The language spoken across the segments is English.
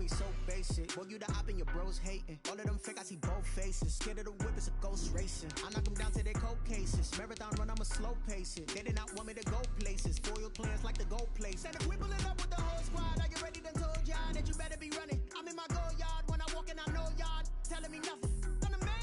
be so basic. Boy, you the op and your bros hating. All of them fake, I see both faces. Scared of the whip, it's a ghost racing. I knock them down to their cold cases. Marathon run, I'ma slow pace it. They did not want me to go places. Foil plans like the gold place. And if we pulling up with the whole squad, are you ready? Done told y'all that you better be running. I'm in my go yard. When I walk in, I know y'all telling me nothing. I'm the man.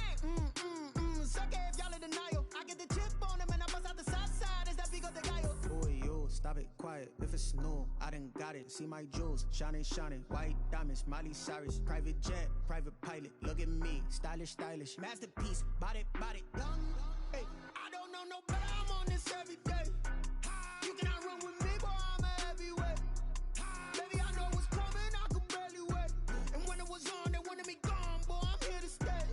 Suck it if y'all in denial. I get the chip on them and I bust out the south side. Is that Vigo de Gallo? Boy, yo, stop it, quiet. If it's new, I done got it. See my jewels, shining, white diamonds, Miley Cyrus, private jet, private pilot. Look at me, stylish, masterpiece, body, young. Hey, I don't know no better. I'm on this every day. You cannot run with me, boy. I'm a heavyweight. Baby, I know what's coming. I could barely wait. And when it was on, they wanted me gone, boy. I'm here to stay.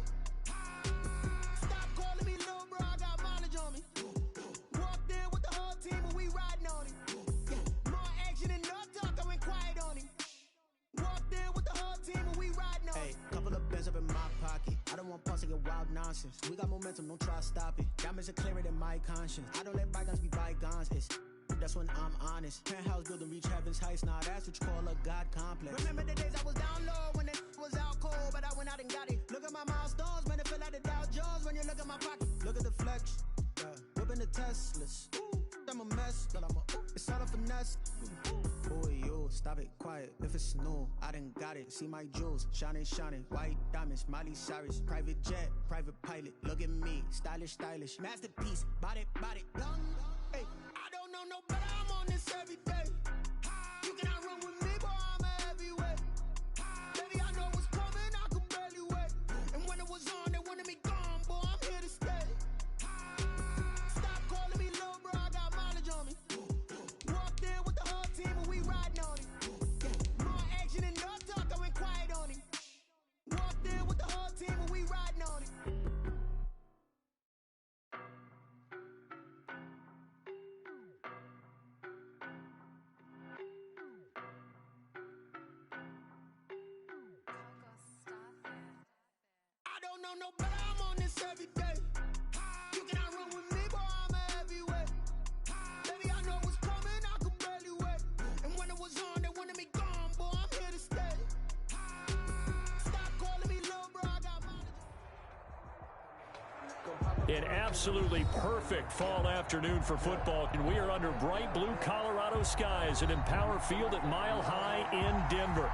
Stop calling me little bro. I got mileage on me. Walked in with the whole team, and we riding on it. More action and no talk. I went quiet on him. Walked in with the whole team and we riding on. Hey, couple of bands up in my pocket. I don't want pulse and wild nonsense. We got momentum, don't try to stop it. Diamonds are clearer than my conscience. I don't let bygones be bygones. That's when I'm honest. Penthouse building reach heaven's heights. Now that's what you call a God complex. Remember the days I was down low when it was out cold, but I went out and got it. Look at my milestones, man, it feel like the Dow Jones when you look at my pocket. Look at the flex, whipping the Teslas. I'm a mess, but it's all a finesse. Boy, yo, stop it, quiet. If it's new, I done got it. See my jewels, shining, white diamonds, Miley Cyrus, private jet, private pilot. Look at me, stylish, masterpiece, body, young. Hey, I don't know no better. I'm on this every day. You cannot run with me, boy. I'm a heavyweight. Baby, I know what's coming. I could barely wait. And when it was on, they wanted me gone, boy. I'm here to stay. Stop calling me little bro. I got mileage on me. Walked in with the whole team and we riding on it. More action and no talk. I went quiet on him. Walked in with the whole team and we riding on it. I don't know no better. I'm on this every day. You cannot run with me, boy. I'm a heavyweight. Baby, I know what's coming. I could barely wait. And when it was on, they wanted me gone, boy. I'm here to stay. Stop calling me little bro. I got mileage. An absolutely perfect fall afternoon for football, and we are under bright blue Colorado skies at Empower Field at Mile High in Denver.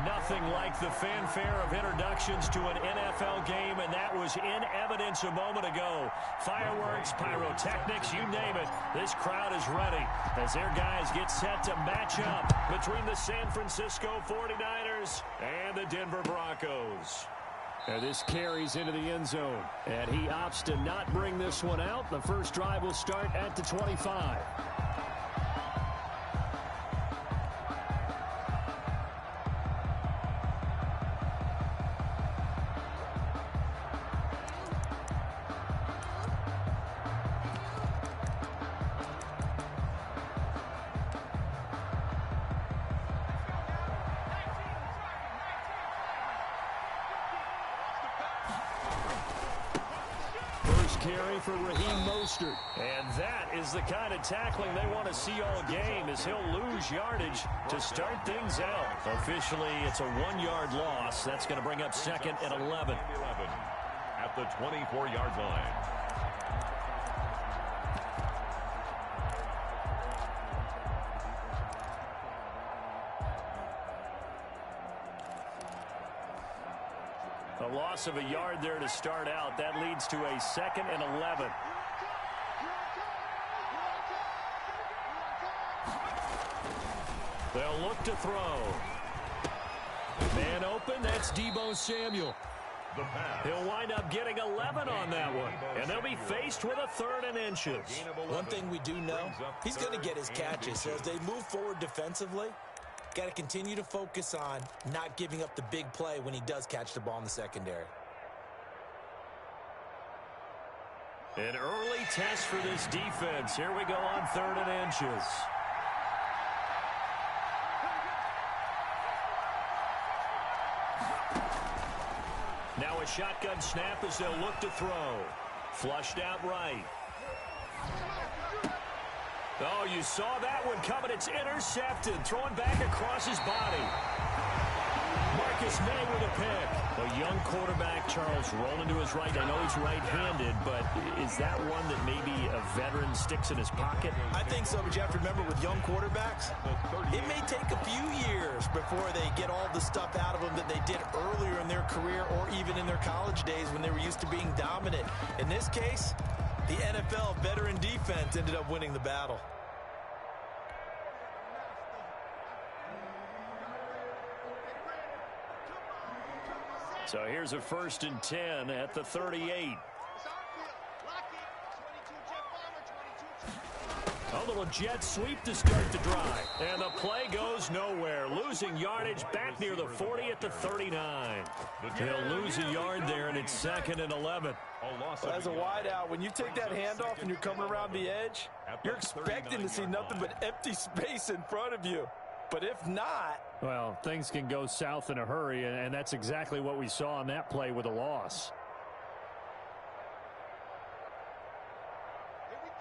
Nothing like the fanfare of introductions to an NFL game, and that was in evidence a moment ago. Fireworks, pyrotechnics, you name it. This crowd is ready as their guys get set to match up between the San Francisco 49ers and the Denver Broncos. And this carries into the end zone, and he opts to not bring this one out. The first drive will start at the 25. Carry for Raheem Mostert. And that is the kind of tackling they want to see all game, as he'll lose yardage to start things out. Officially, it's a 1-yard loss. That's going to bring up second and 11. At the 24-yard line. A loss of a yard there to start out. That leads to a second and 11. They'll look to throw. Man open, that's Deebo Samuel. He'll wind up getting 11 on that one. And they'll be faced with a 3rd and inches. One thing we do know, he's going to get his catches. So as they move forward defensively, got to continue to focus on not giving up the big play when he does catch the ball in the secondary. An early test for this defense. Here we go on 3rd and inches. Now a shotgun snap as they'll look to throw. Flushed out right. Oh, you saw that one coming. It's intercepted. Throwing back across his body. Marcus May with a pick. A young quarterback, Charles, rolling to his right. I know he's right-handed, but is that one that maybe a veteran sticks in his pocket? I think so, but you have to remember with young quarterbacks, it may take a few years before they get all the stuff out of them that they did earlier in their career or even in their college days when they were used to being dominant. In this case, the NFL veteran defense ended up winning the battle. So here's a 1st and 10 at the 38. A little jet sweep to start the drive. And the play goes nowhere. Losing yardage back near the 40 at the 39. He'll lose a yard there, and it's 2nd and 11. Well, as a wideout, when you take that handoff and you're coming around the edge, you're expecting to see nothing but empty space in front of you. But if not... Well, things can go south in a hurry, and that's exactly what we saw on that play with a loss.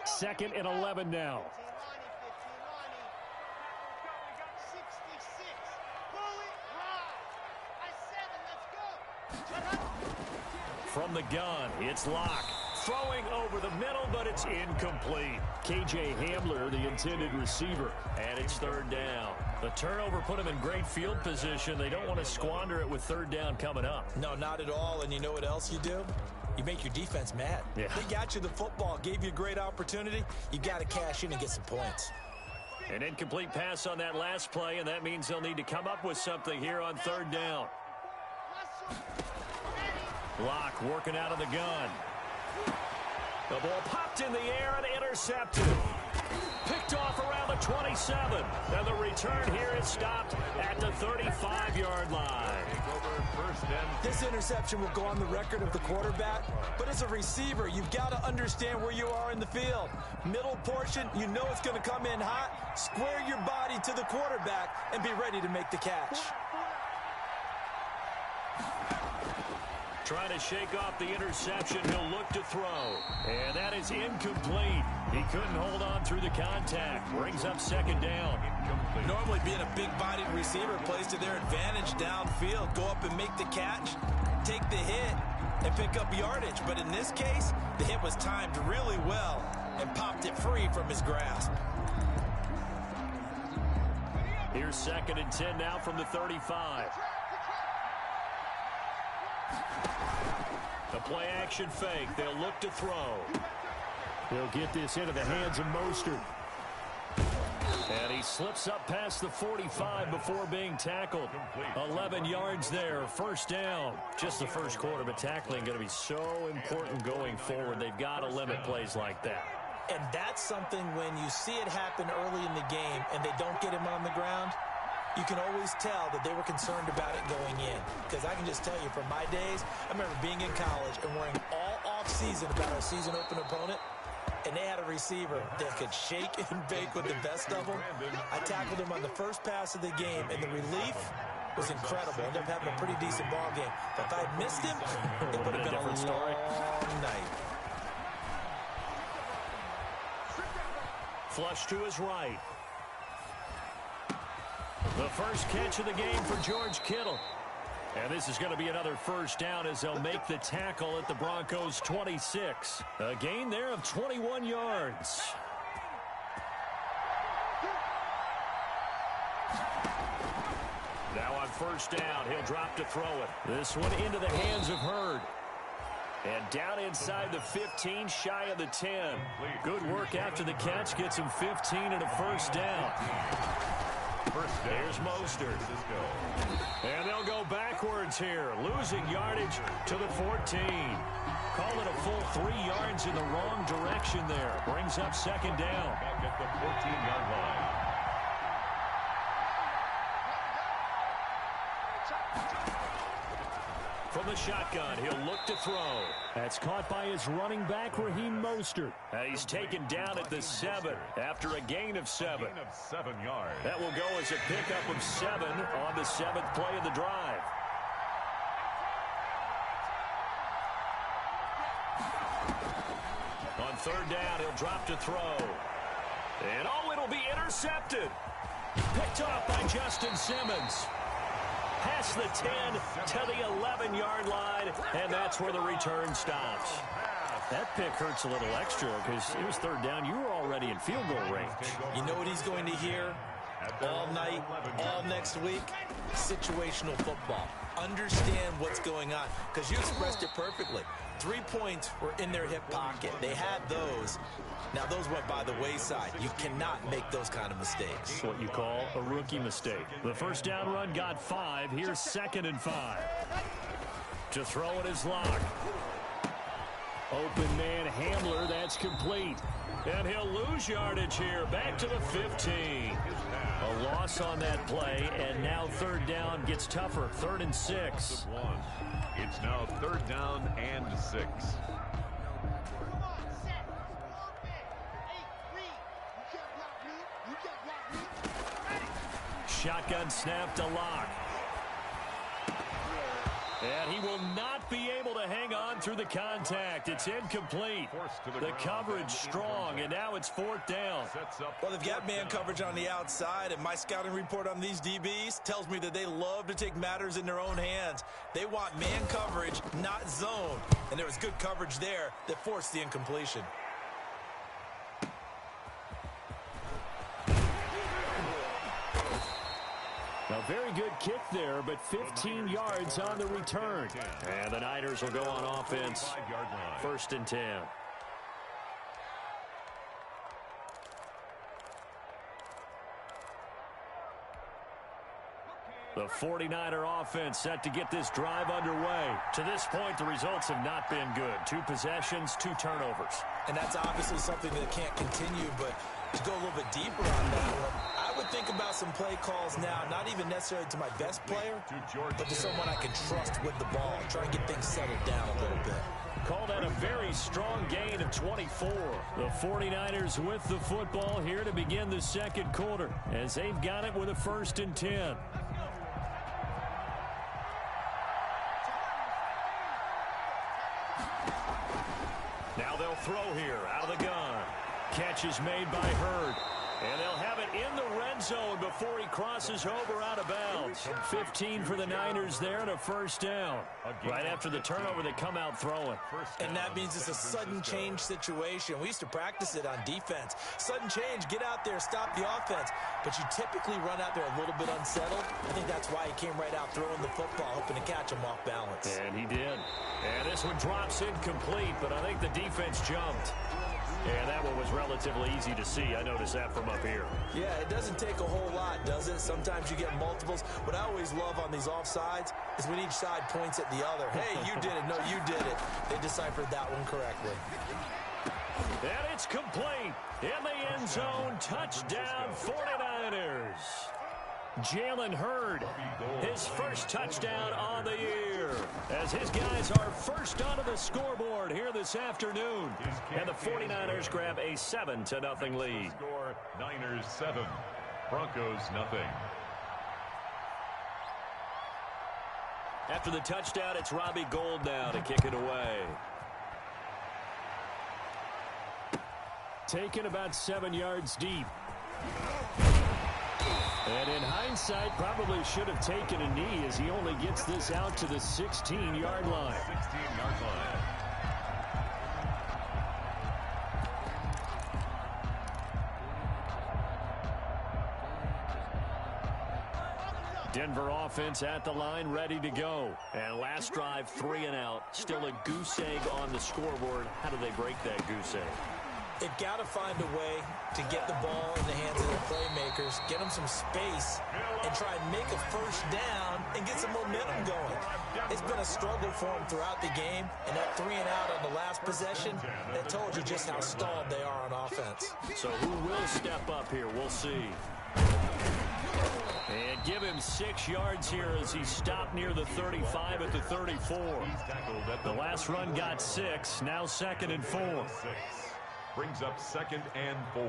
2nd and 11 now. From the gun, it's Locke. Throwing over the middle, but it's incomplete. K.J. Hamler, the intended receiver, and it's 3rd down. The turnover put them in great field position. They don't want to squander it with 3rd down coming up. No, not at all. And you know what else you do? You make your defense mad. Yeah. They got you the football, gave you a great opportunity. You got to cash in and get some points. An incomplete pass on that last play, and that means they'll need to come up with something here on 3rd down. Locke working out of the gun. The ball popped in the air and intercepted. Picked off around the 27. And the return here is stopped at the 35-yard line. This interception will go on the record of the quarterback, but as a receiver, you've got to understand where you are in the field. Middle portion, you know it's going to come in hot. Square your body to the quarterback and be ready to make the catch. Trying to shake off the interception. He'll look to throw. And that is incomplete. He couldn't hold on through the contact. Brings up 2nd down. Normally being a big-bodied receiver plays to their advantage downfield. Go up and make the catch, take the hit, and pick up yardage. But in this case, the hit was timed really well and popped it free from his grasp. Here's 2nd and 10 now from the 35. The play-action fake. They'll look to throw. They'll get this into the hands of Mostert. And he slips up past the 45 before being tackled. 11 yards there. 1st down. Just the first quarter, but tackling going to be so important going forward. They've got to limit plays like that. And that's something when you see it happen early in the game and they don't get him on the ground, you can always tell that they were concerned about it going in. Because I can just tell you from my days, I remember being in college and worrying all off-season about our season-open opponent, and they had a receiver that could shake and bake with the best of them. I tackled him on the first pass of the game, and the relief was incredible. Ended up having a pretty decent ball game. But if I had missed him, it would have been a long night. Flush to his right. The first catch of the game for George Kittle. And this is going to be another 1st down as they'll make the tackle at the Broncos' 26. A gain there of 21 yards. Now on 1st down, he'll drop to throw it. This one into the hands of Hurd. And down inside the 15, shy of the 10. Good work after the catch. Gets him 15 and a 1st down. There's Mostert. And they'll go backwards here. Losing yardage to the 14. Call it a full 3 yards in the wrong direction there. Brings up 2nd down. Back at the 14-yard line. From the shotgun, he'll look to throw. That's caught by his running back, Raheem Mostert. He's taken down at the 7 after a gain of 7. Gain of 7 yards. That will go as a pickup of 7 on the 7th play of the drive. On 3rd down, he'll drop to throw. And it'll be intercepted. Picked off by Justin Simmons. past the 10 to the 11-yard line, and that's where the return stops. That pick hurts a little extra because it was third down. You were already in field goal range. You know what he's going to hear all night, all next week? Situational football. Understand what's going on, because you expressed it perfectly. 3 points were in their hip pocket. They had those. Now, those went by the wayside. You cannot make those kind of mistakes. It's what you call a rookie mistake. The first down run got 5. Here's 2nd and 5. To throw it is Locke. Open man Handler, that's complete. And he'll lose yardage here, back to the 15. A loss on that play, and now third down gets tougher, 3rd and 6. It's now 3rd down and 6. Shotgun snap to Locke. And he will not be able to hang on through the contact. It's incomplete. The coverage strong, and now it's 4th down. Well, they've got man coverage on the outside, and my scouting report on these DBs tells me that they love to take matters in their own hands. They want man coverage, not zone. And there was good coverage there that forced the incompletion. A very good kick there, but 15 yards on the return. And the Niners will go on offense. 1st and 10. The 49er offense set to get this drive underway. To this point, the results have not been good. 2 possessions, 2 turnovers. And that's obviously something that can't continue, but to go a little bit deeper on that one, I would think about some play calls now, not even necessarily to my best player, but to someone I can trust with the ball. Try and get things settled down a little bit. Call that a very strong gain of 24. The 49ers with the football here to begin the second quarter, as they've got it with a 1st and 10. Now they'll throw here out of the gun. Catch is made by Hurd. And they'll have it in the red zone before he crosses over out of bounds. 15 for the Niners there and a 1st down. Right after the turnover, they come out throwing. And that means it's a sudden change situation. We used to practice it on defense. Sudden change, get out there, stop the offense. But you typically run out there a little bit unsettled. I think that's why he came right out throwing the football, hoping to catch him off balance. And he did. And this one drops incomplete, but I think the defense jumped. And that one was relatively easy to see. I noticed that from up here. Yeah, it doesn't take a whole lot, does it? Sometimes you get multiples. What I always love on these offsides is when each side points at the other. Hey, you did it. No, you did it. They deciphered that one correctly. And it's complete. In the end zone, touchdown 49ers. Jalen Hurd, his first touchdown on the year, as his guys are first onto the scoreboard here this afternoon. And the 49ers grab a 7-0 lead. Score Niners 7, Broncos nothing. After the touchdown, it's Robbie Gould now to kick it away. Taken about 7 yards deep. And in hindsight, probably should have taken a knee as he only gets this out to the 16-yard line. 16-yard line. Denver offense at the line, ready to go. And last drive, 3 and out. Still a goose egg on the scoreboard. How do they break that goose egg? They've got to find a way to get the ball in the hands of their playmakers, get them some space, and try and make a first down and get some momentum going. It's been a struggle for them throughout the game, and that 3 and out on the last possession, that told you just how stalled they are on offense. So who will step up here? We'll see. And give him 6 yards here as he stopped near the 35 at the 34. The last run got 6, now 2nd and 4. Brings up 2nd and 4.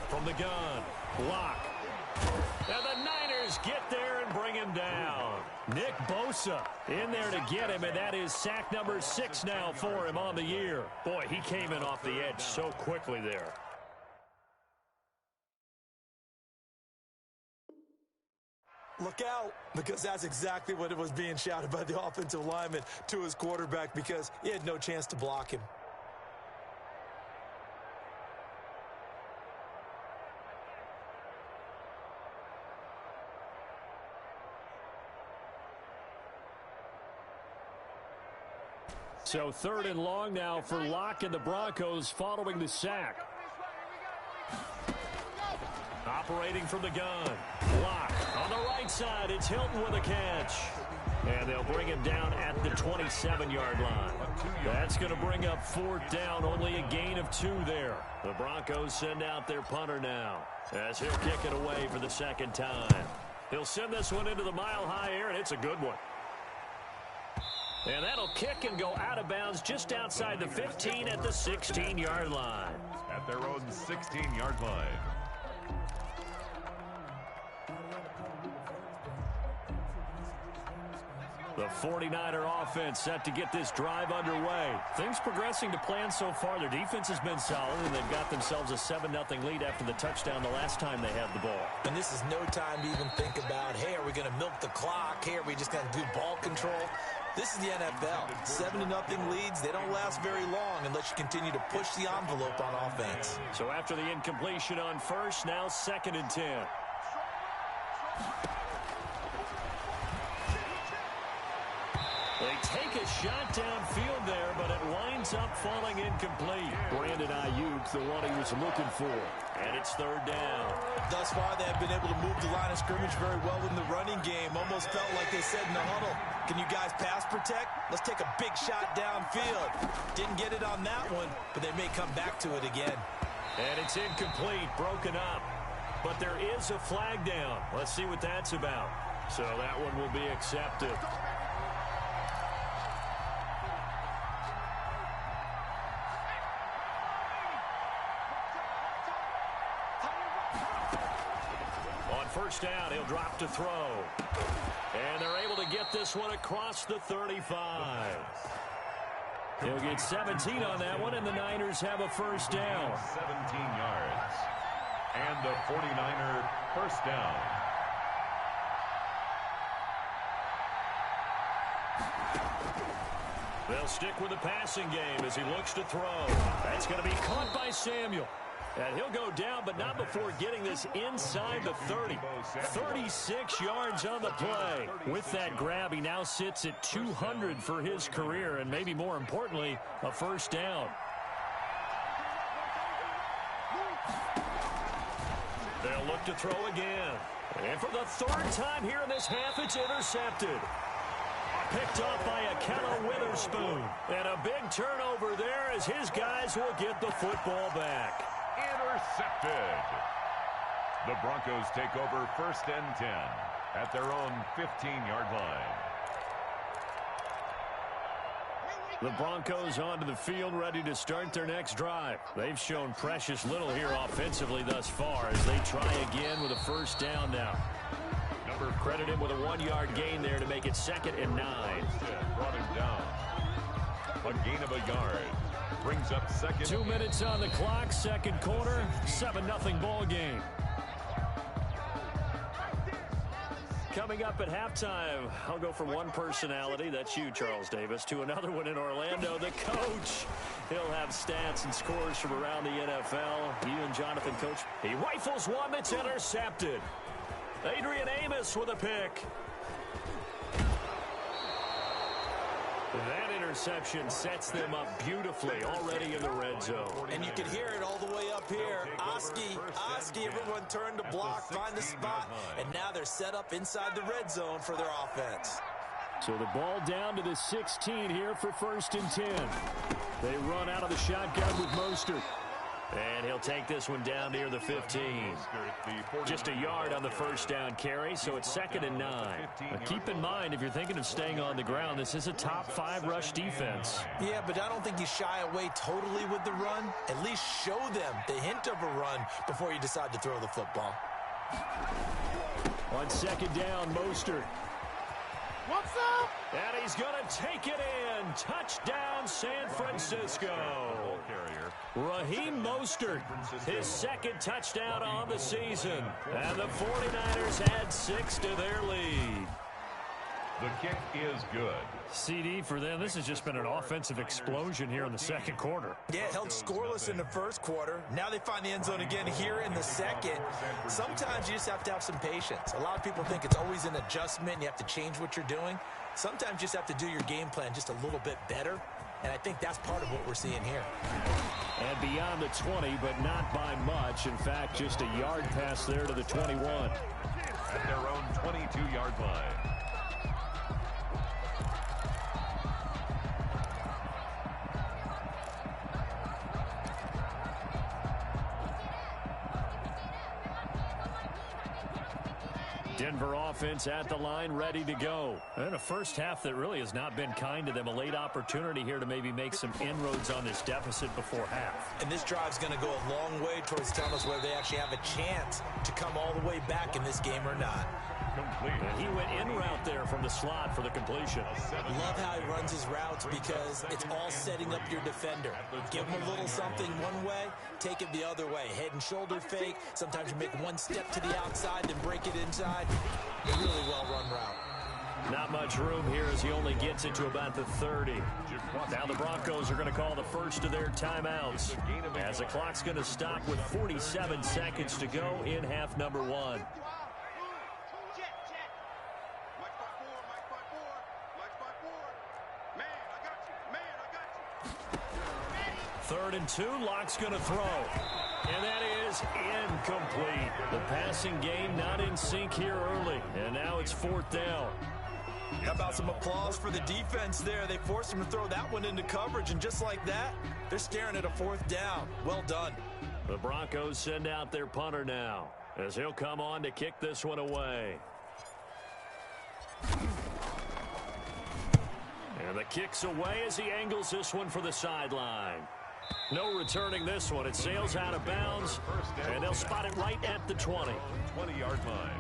From the gun, block. And the Niners get there and bring him down. Nick Bosa in there to get him, and that is sack number 6 now for him on the year. Boy, he came in off the edge so quickly there. Look out, because that's exactly what it was being shouted by the offensive lineman to his quarterback, because he had no chance to block him. So 3rd and long now for Locke and the Broncos following the sack. Operating from the gun. Locke on the right side. It's Hilton with a catch. And they'll bring him down at the 27-yard line. That's going to bring up 4th down. Only a gain of 2 there. The Broncos send out their punter now as he'll kick it away for the 2nd time. He'll send this one into the mile-high air, and it's a good one. And that'll kick and go out of bounds just outside the 15 at the 16-yard line. At their own 16-yard line. The 49er offense set to get this drive underway. Things progressing to plan so far. Their defense has been solid, and they've got themselves a 7-0 lead after the touchdown the last time they had the ball. And this is no time to even think about, hey, are we going to milk the clock? Hey, are we just going to do ball control? This is the NFL. 7-0 leads, they don't last very long unless you continue to push the envelope on offense. So after the incompletion on first, now 2nd and 10. They take a shot downfield there, but it winds up falling incomplete. Brandon Ayuk, the one he was looking for. And it's 3rd down. Thus far, they have been able to move the line of scrimmage very well in the running game. Almost felt like they said in the huddle, can you guys pass protect? Let's take a big shot downfield. Didn't get it on that one, but they may come back to it again. And it's incomplete, broken up. But there is a flag down. Let's see what that's about. So that one will be accepted. First down, he'll drop to throw. And they're able to get this one across the 35. He'll get 17 on that one, and the Niners have a first down. 17 yards. And the 49er first down. They'll stick with the passing game as he looks to throw. That's going to be caught by Samuel. And he'll go down, but not before getting this inside the 30. 36 yards on the play. With that grab, he now sits at 200 for his career, and maybe more importantly, a first down. They'll look to throw again. And for the 3rd time here in this half, it's intercepted. Picked off by Akello Witherspoon. And a big turnover there as his guys will get the football back. Intercepted. The Broncos take over 1st and 10 at their own 15-yard line. The Broncos onto the field, ready to start their next drive. They've shown precious little here offensively thus far as they try again with a first down now. Credited with a 1-yard gain there to make it 2nd and 9. Brought him down. A gain of a yard. Brings up 2nd. 2 minutes on the clock, 2nd quarter, 7-0 ball game. Coming up at halftime, I'll go from one personality, that's you, Charles Davis, to another one in Orlando, the coach. He'll have stats and scores from around the NFL. You and Jonathan, Coach. He rifles one that's intercepted. Adrian Amos with a pick. That interception sets them up beautifully already in the red zone. And you can hear it all the way up here. Oski, everyone turned to block, find the spot, and now they're set up inside the red zone for their offense. So the ball down to the 16 here for 1st and 10. They run out of the shotgun with Mostert. And he'll take this one down near the 15. Just a yard on the first down carry, so it's 2nd and 9. Now keep in mind, if you're thinking of staying on the ground, this is a top 5 rush defense. Yeah, but I don't think you shy away totally with the run. At least show them the hint of a run before you decide to throw the football. On 2nd down, Mostert. What's up? And he's going to take it in. Touchdown, San Francisco. Raheem Mostert, his second touchdown on the season. And the 49ers add 6 to their lead. The kick is good. CD for them. This has just been an offensive explosion here in the second quarter. Yeah, held scoreless in the first quarter. Now they find the end zone again here in the second. Sometimes you just have to have some patience. A lot of people think it's always an adjustment. You have to change what you're doing. Sometimes you just have to do your game plan just a little bit better. And I think that's part of what we're seeing here. And beyond the 20, but not by much. In fact, just a yard pass there to the 21. At their own 22-yard line. Denver offense at the line, ready to go. And a first half that really has not been kind to them. A late opportunity here to maybe make some inroads on this deficit before half. And this drive's going to go a long way towards telling us whether they actually have a chance to come all the way back in this game or not. And he went in route there from the slot for the completion. Love how he runs his routes because it's all setting up your defender. Give him a little something one way, take it the other way. Head and shoulder fake. Sometimes you make one step to the outside, then break it inside. A really well-run route. Not much room here as he only gets it to about the 30. Now the Broncos are going to call the first of their timeouts as the clock's going to stop with 47 seconds to go in half number 1. Third and 2, Locke's going to throw. And that is incomplete. The passing game not in sync here early. And now it's 4th down. How about some applause for the defense there? They forced him to throw that one into coverage, and just like that, they're staring at a 4th down. Well done. The Broncos send out their punter now as he'll come on to kick this one away. And the kick's away as he angles this one for the sideline. No returning this one. It sails out of bounds, and they'll spot it right at the 20. 20-yard line.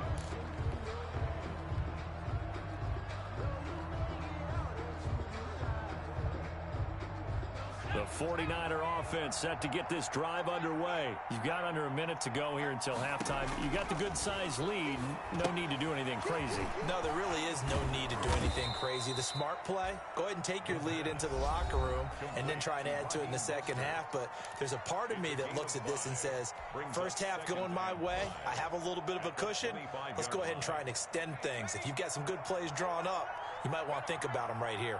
The 49er offense set to get this drive underway. You've got under a minute to go here until halftime. You got the good-sized lead. No need to do anything crazy. No, there really is no need to do anything crazy. The smart play, go ahead and take your lead into the locker room and then try and add to it in the second half. But there's a part of me that looks at this and says, first half going my way, I have a little bit of a cushion. Let's go ahead and try and extend things. If you've got some good plays drawn up, you might want to think about them right here.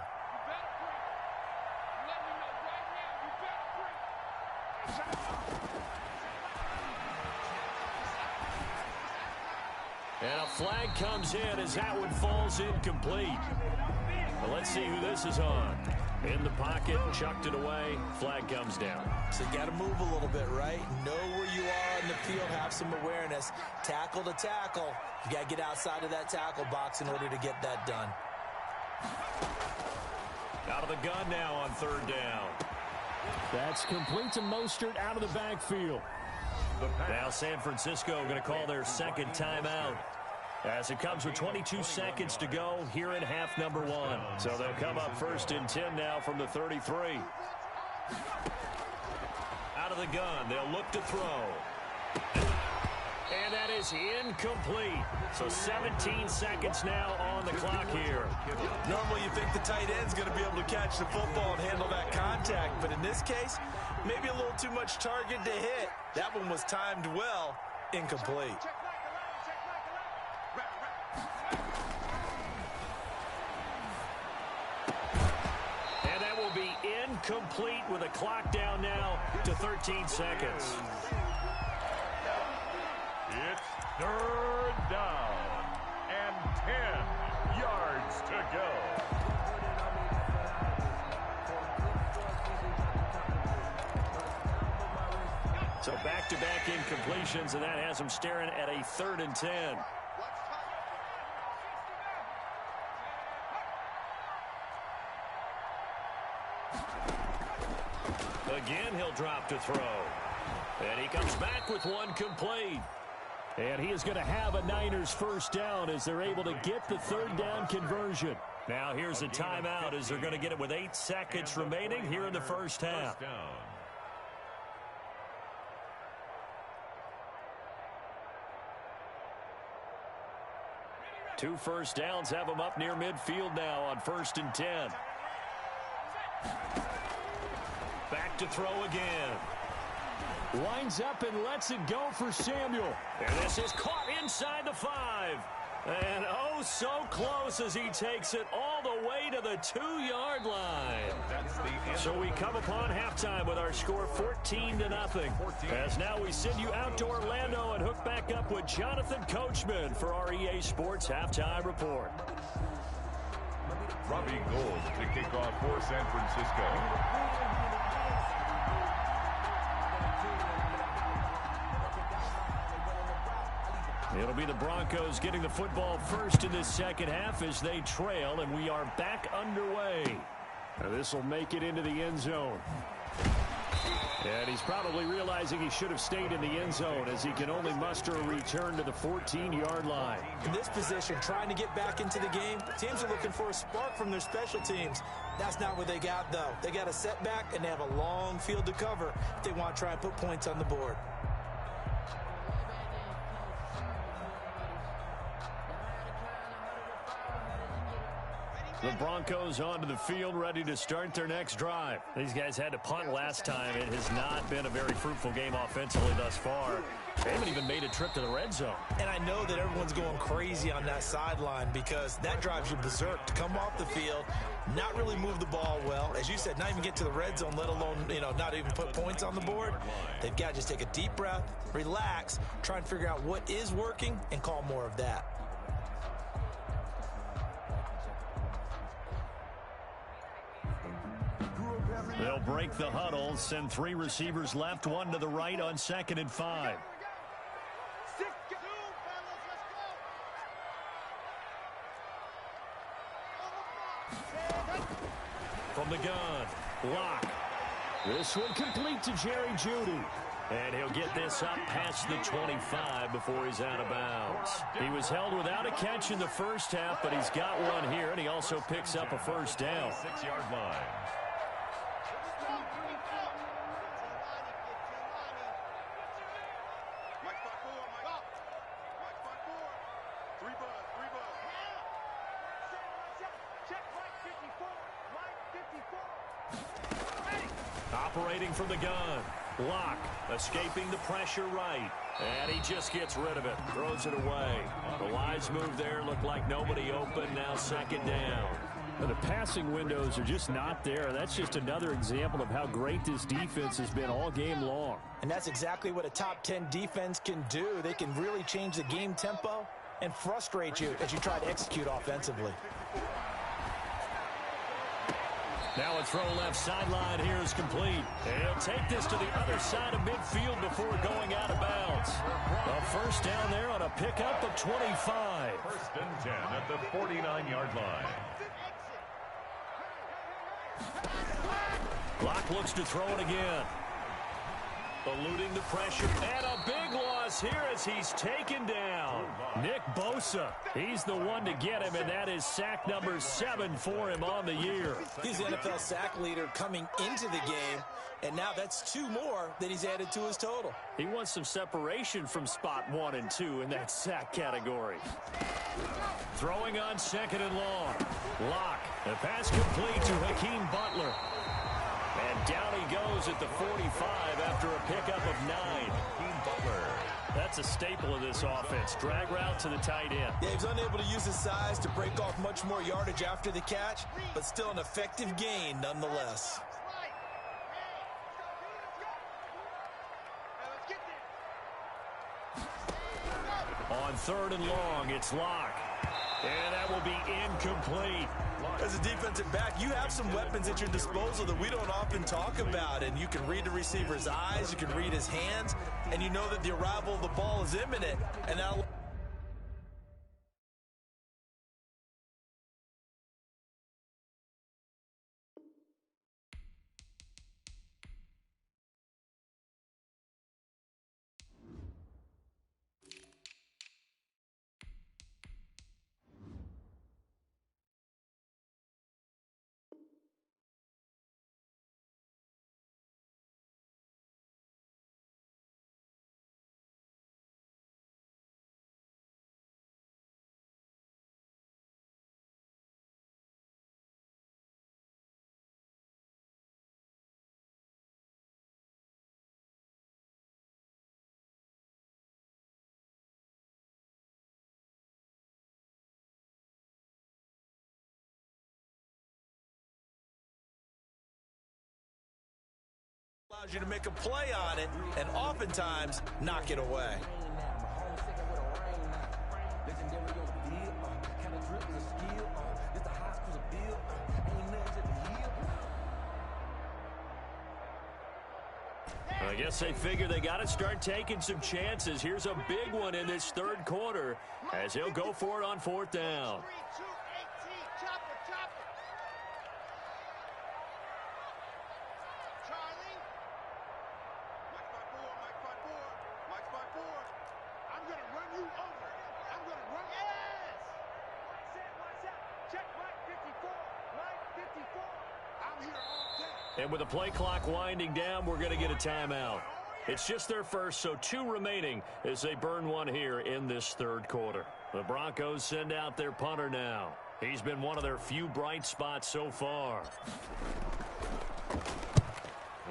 And a flag comes in as that one falls incomplete. Well, let's see who this is on. In the pocket, chucked it away, flag comes down. So you got to move a little bit, right? Know where you are in the field, have some awareness. Tackle to tackle. You got to get outside of that tackle box in order to get that done. Out of the gun now on 3rd down. That's complete to Mostert out of the backfield. Now San Francisco going to call their second timeout as it comes with 22 seconds to go here in half number 1. So they'll come up 1st and 10 now from the 33. Out of the gun, they'll look to throw. And that is incomplete. So 17 seconds now on the clock here. Normally you think the tight end's going to be able to catch the football and handle that contact. But in this case, maybe a little too much target to hit. That one was timed well. Incomplete. And that will be incomplete with a clock down now to 13 seconds. It's 3rd down and 10 yards to go. So back-to-back incompletions, and that has them staring at a 3rd and 10. Again, he'll drop to throw. And he comes back with one complete. And he is going to have a Niners first down as they're able to get the third down conversion. Now here's a timeout as they're going to get it with 8 seconds remaining here in the first half. 2 first downs have them up near midfield now on 1st and 10. Back to throw again. Winds up and lets it go for Samuel. And this is caught inside the 5. And oh, so close as he takes it all the way to the 2-yard line. So we come upon halftime with our score 14-0. As now we send you out to Orlando and hook back up with Jonathan Coachman for our EA Sports Halftime Report. Robbie Gould to kick off for San Francisco. It'll be the Broncos getting the football first in this second half as they trail, and we are back underway. This will make it into the end zone. And he's probably realizing he should have stayed in the end zone as he can only muster a return to the 14-yard line. In this position, trying to get back into the game, teams are looking for a spark from their special teams. That's not what they got, though. They got a setback, and they have a long field to cover if they want to try and put points on the board. The Broncos onto the field, ready to start their next drive. These guys had to punt last time. It has not been a very fruitful game offensively thus far. They haven't even made a trip to the red zone. And I know that everyone's going crazy on that sideline because that drives you berserk to come off the field, not really move the ball well. As you said, not even get to the red zone, let alone, not even put points on the board. They've got to just take a deep breath, relax, try and figure out what is working, and call more of that. They'll break the huddle, send 3 receivers left, 1 to the right on 2nd and 5. From the gun, Locke. This one complete to Jerry Jeudy. And he'll get this up past the 25 before he's out of bounds. He was held without a catch in the first half, but he's got one here, and he also picks up a first down. 6-yard line. Operating from the gun. Locke escaping the pressure right. And he just gets rid of it. Throws it away. The wise move there looked like nobody open. Now 2nd down. The passing windows are just not there. That's just another example of how great this defense has been all game long. And that's exactly what a top 10 defense can do. They can really change the game tempo and frustrate you as you try to execute offensively. Now a throw left sideline here is complete. He'll take this to the other side of midfield before going out of bounds. A first down there on a pickup of 25. 1st and 10 at the 49-yard line. Locke looks to throw it again. Eluding the pressure, and a big loss here as he's taken down. Nick Bosa, he's the one to get him, and that is sack number 7 for him on the year. He's the NFL sack leader coming into the game, and now that's 2 more that he's added to his total. He wants some separation from spot 1 and 2 in that sack category. Throwing on 2nd and long. Locke, the pass complete to Hakeem Butler. And down he goes at the 45 after a pickup of 9. Hakeem Butler. That's a staple of this offense. Drag route to the tight end. Yeah, he's unable to use his size to break off much more yardage after the catch, but still an effective gain nonetheless. On 3rd and long, it's Locke. And that will be incomplete. As a defensive back, you have some weapons at your disposal that we don't often talk about. And you can read the receiver's eyes, you can read his hands, and you know that the arrival of the ball is imminent. And now allows you to make a play on it and oftentimes knock it away. I guess they figure they got to start taking some chances. Here's a big one in this third quarter as he'll go for it on fourth down. And with the play clock winding down, we're going to get a timeout. It's just their first, so 2 remaining as they burn one here in this third quarter. The Broncos send out their punter now. He's been one of their few bright spots so far.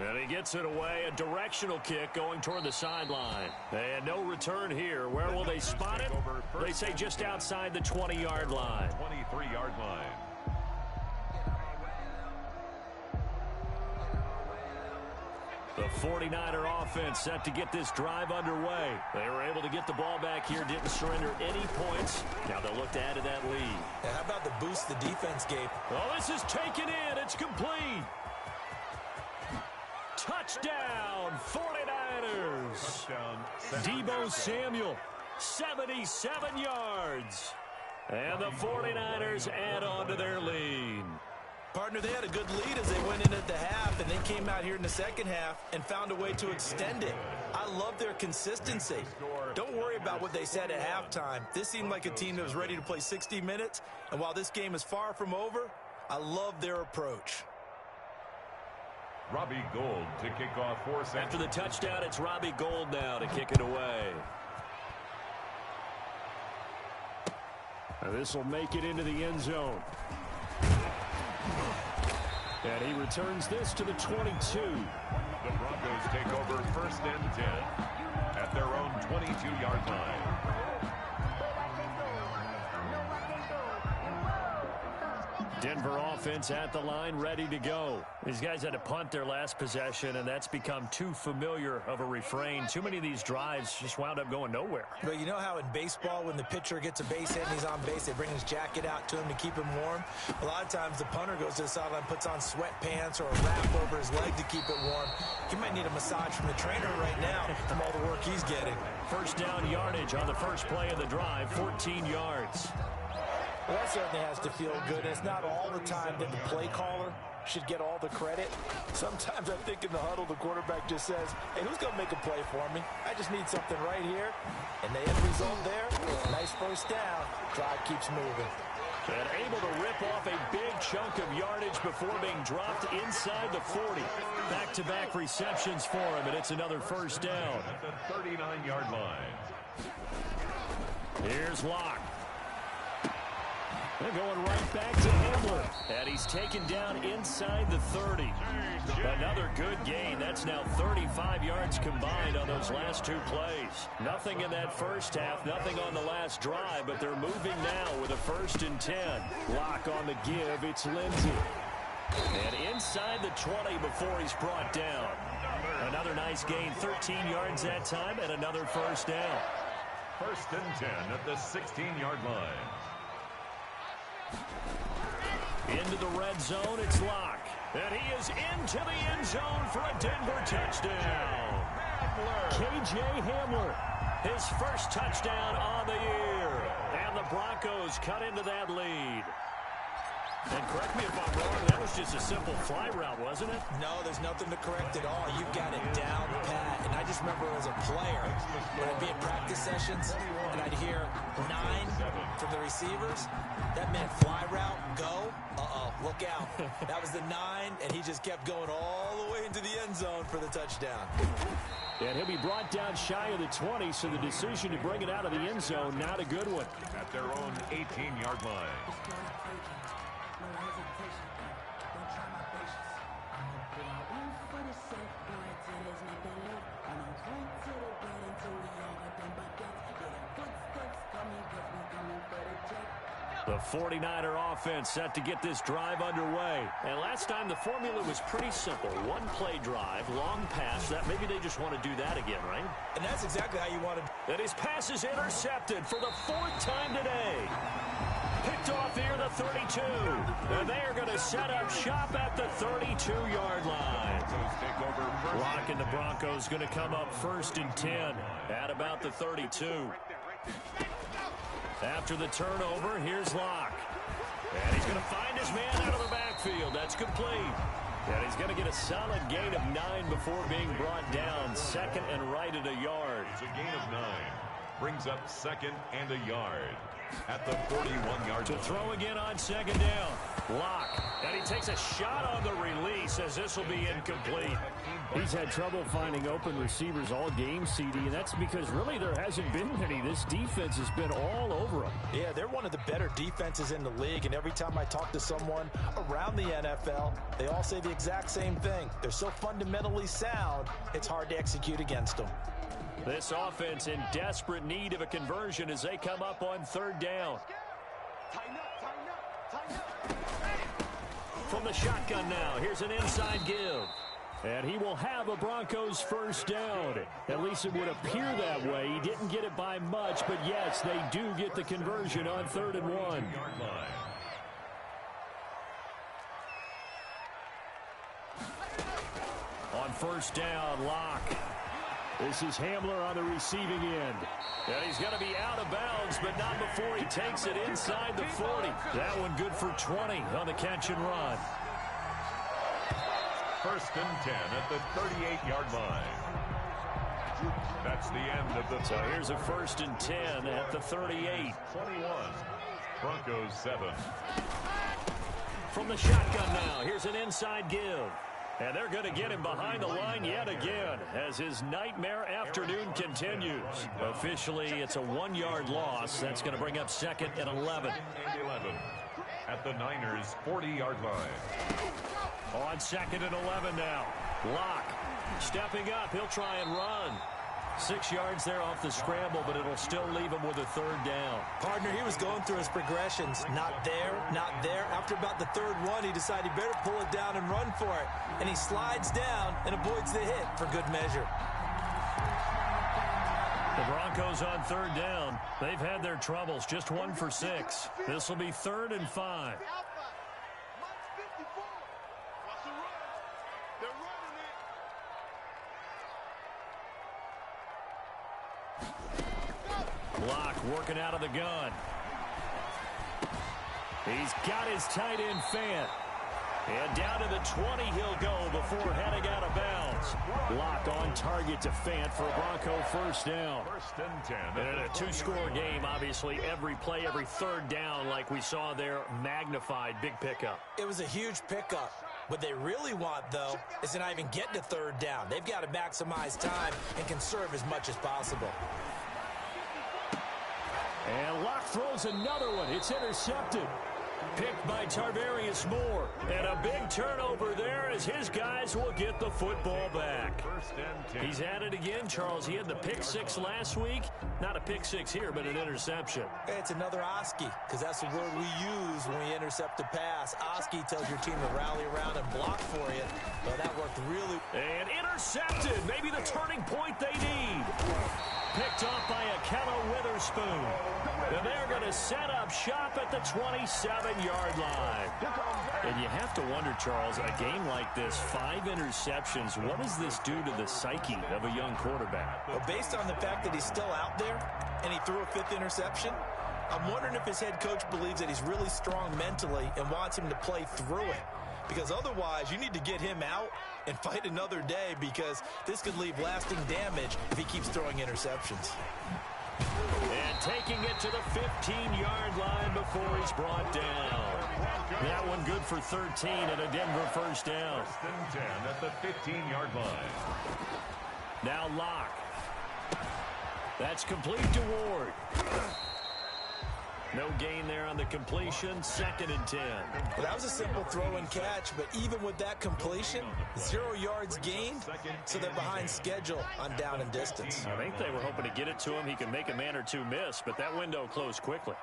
And he gets it away, a directional kick going toward the sideline. And no return here. Where will they spot it? They say just outside the 20-yard line. 23-yard line. The 49er offense set to get this drive underway. They were able to get the ball back here, didn't surrender any points. Now they'll look to add to that lead. Yeah, how about the boost the defense gave? Oh, this is taken in. It's complete. Touchdown, 49ers. Touchdown. Deebo Samuel, 77 yards. And the 49ers add on to their lead. Partner, they had a good lead as they went in at the half, and they came out here in the second half and found a way to extend it. I love their consistency. Don't worry about what they said at halftime. This seemed like a team that was ready to play 60 minutes, and while this game is far from over, I love their approach. Robbie Gould to kick off for San After the touchdown, it's Robbie Gould now to kick it away. This will make it into the end zone. And he returns this to the 22. The Broncos take over first and 10 at their own 22-yard line. Denver offense at the line, ready to go. These guys had to punt their last possession, and that's become too familiar of a refrain. Too many of these drives just wound up going nowhere. But you know how in baseball, when the pitcher gets a base hit and he's on base, they bring his jacket out to him to keep him warm? A lot of times the punter goes to the sideline, puts on sweatpants or a wrap over his leg to keep it warm. He might need a massage from the trainer right now from all the work he's getting. First down yardage on the first play of the drive, 14 yards. Well, that certainly has to feel good. It's not all the time that the play caller should get all the credit. Sometimes I think in the huddle, the quarterback just says, hey, who's going to make a play for me? I just need something right here. And the end result there, nice first down. Drive keeps moving. And able to rip off a big chunk of yardage before being dropped inside the 40. Back-to-back receptions for him, and it's another first down. At the 39-yard line. Here's Locke. They're going right back to Hamler. And he's taken down inside the 30. Another good gain. That's now 35 yards combined on those last 2 plays. Nothing in that first half, nothing on the last drive, but they're moving now with a 1st and 10. Locke on the give. It's Lindsey. And inside the 20 before he's brought down. Another nice gain, 13 yards that time, and another first down. 1st and 10 at the 16-yard line. Into the red zone, it's Locke. And he is into the end zone for a Denver touchdown. K.J. Hamler, his first touchdown on the year. And the Broncos cut into that lead. And correct me if I'm wrong, that was just a simple fly route, wasn't it? No, there's nothing to correct at all. You've got it down pat. And I just remember as a player, when I'd be at practice sessions, and I'd hear 9 from the receivers, that meant fly route, go, look out. That was the 9, and he just kept going all the way into the end zone for the touchdown. And he'll be brought down shy of the 20, so the decision to bring it out of the end zone, not a good one. At their own 18-yard line. The 49er offense set to get this drive underway. And last time the formula was pretty simple. One play drive, long pass. That maybe they just want to do that again, right? And that's exactly how you want to. And his pass is intercepted for the 4th time today. Picked off here the 32. And they are going to set up shop at the 32-yard line. Locke and the Broncos going to come up 1st and 10 at about the 32. After the turnover, here's Locke. And he's going to find his man out of the backfield. That's complete. And he's going to get a solid gain of 9 before being brought down. 2nd and right at a yard. It's a gain of 9. Brings up 2nd and a yard at the 41-yard line. To throw again on 2nd down. Locke. And he takes a shot on the release as this will be incomplete. He's had trouble finding open receivers all game, CD, and that's because really there hasn't been many. This defense has been all over him. Yeah, they're one of the better defenses in the league, and every time I talk to someone around the NFL, they all say the exact same thing. They're so fundamentally sound, it's hard to execute against them. This offense in desperate need of a conversion as they come up on 3rd down. From the shotgun now, here's an inside give. And he will have a Broncos 1st down. At least it would appear that way. He didn't get it by much, but yes, they do get the conversion on 3rd and 1. On 1st down, Locke. This is Hamler on the receiving end. And he's going to be out of bounds, but not before he takes it inside the 40. That one good for 20 on the catch and run. 1st and 10 at the 38-yard line. That's the end of the. So here's a 1st and 10 at the 38. 21. Broncos 7. From the shotgun now, here's an inside give. And they're going to get him behind the line yet again as his nightmare afternoon continues. Officially, it's a 1-yard loss. That's going to bring up 2nd and 11. At the Niners' 40-yard line. On 2nd and 11 now. Locke stepping up. He'll try and run. 6 yards there off the scramble, but it'll still leave him with a 3rd down. Partner, he was going through his progressions. Not there, not there. After about the 3rd one, he decided he better pull it down and run for it. And he slides down and avoids the hit for good measure. The Broncos on 3rd down. They've had their troubles. Just 1 for 6. This will be 3rd and 5. Locke working out of the gun. He's got his tight end Fant. And down to the 20 he'll go before heading out of bounds. Locke on target to Fant for a Bronco 1st down. 1st and 10. And in a 2-score game, obviously every play, every 3rd down like we saw there, magnified, big pickup. It was a huge pickup. What they really want, though, is to not even get to 3rd down. They've got to maximize time and conserve as much as possible. And Locke throws another one. It's intercepted. Picked by Tarvarius Moore. And a big turnover there as his guys will get the football back. 1st and 10. He's at it again, Charles. He had the pick 6 last week. Not a pick 6 here, but an interception. It's another Oski, because that's the word we use when we intercept a pass. Oski tells your team to rally around and block for you. Well, that worked really. And intercepted. Maybe the turning point they need. Picked off by Akello Witherspoon. And they're going to set up shop at the 27-yard line. And you have to wonder, Charles, a game like this, 5 interceptions, what does this do to the psyche of a young quarterback? Well, based on the fact that he's still out there and he threw a 5th interception, I'm wondering if his head coach believes that he's really strong mentally and wants him to play through it. Because otherwise, you need to get him out and fight another day, because this could leave lasting damage if he keeps throwing interceptions. And taking it to the 15-yard line before he's brought down. That one good for 13 and a Denver 1st down. 1st and 10 at the 15-yard line. Now Locke. That's complete to Ward. No gain there on the completion. 2nd and 10. Well, that was a simple throw and catch, but even with that completion, 0 yards gained, so they're behind schedule on down and distance. I think they were hoping to get it to him. He could make a man or two miss, but that window closed quickly.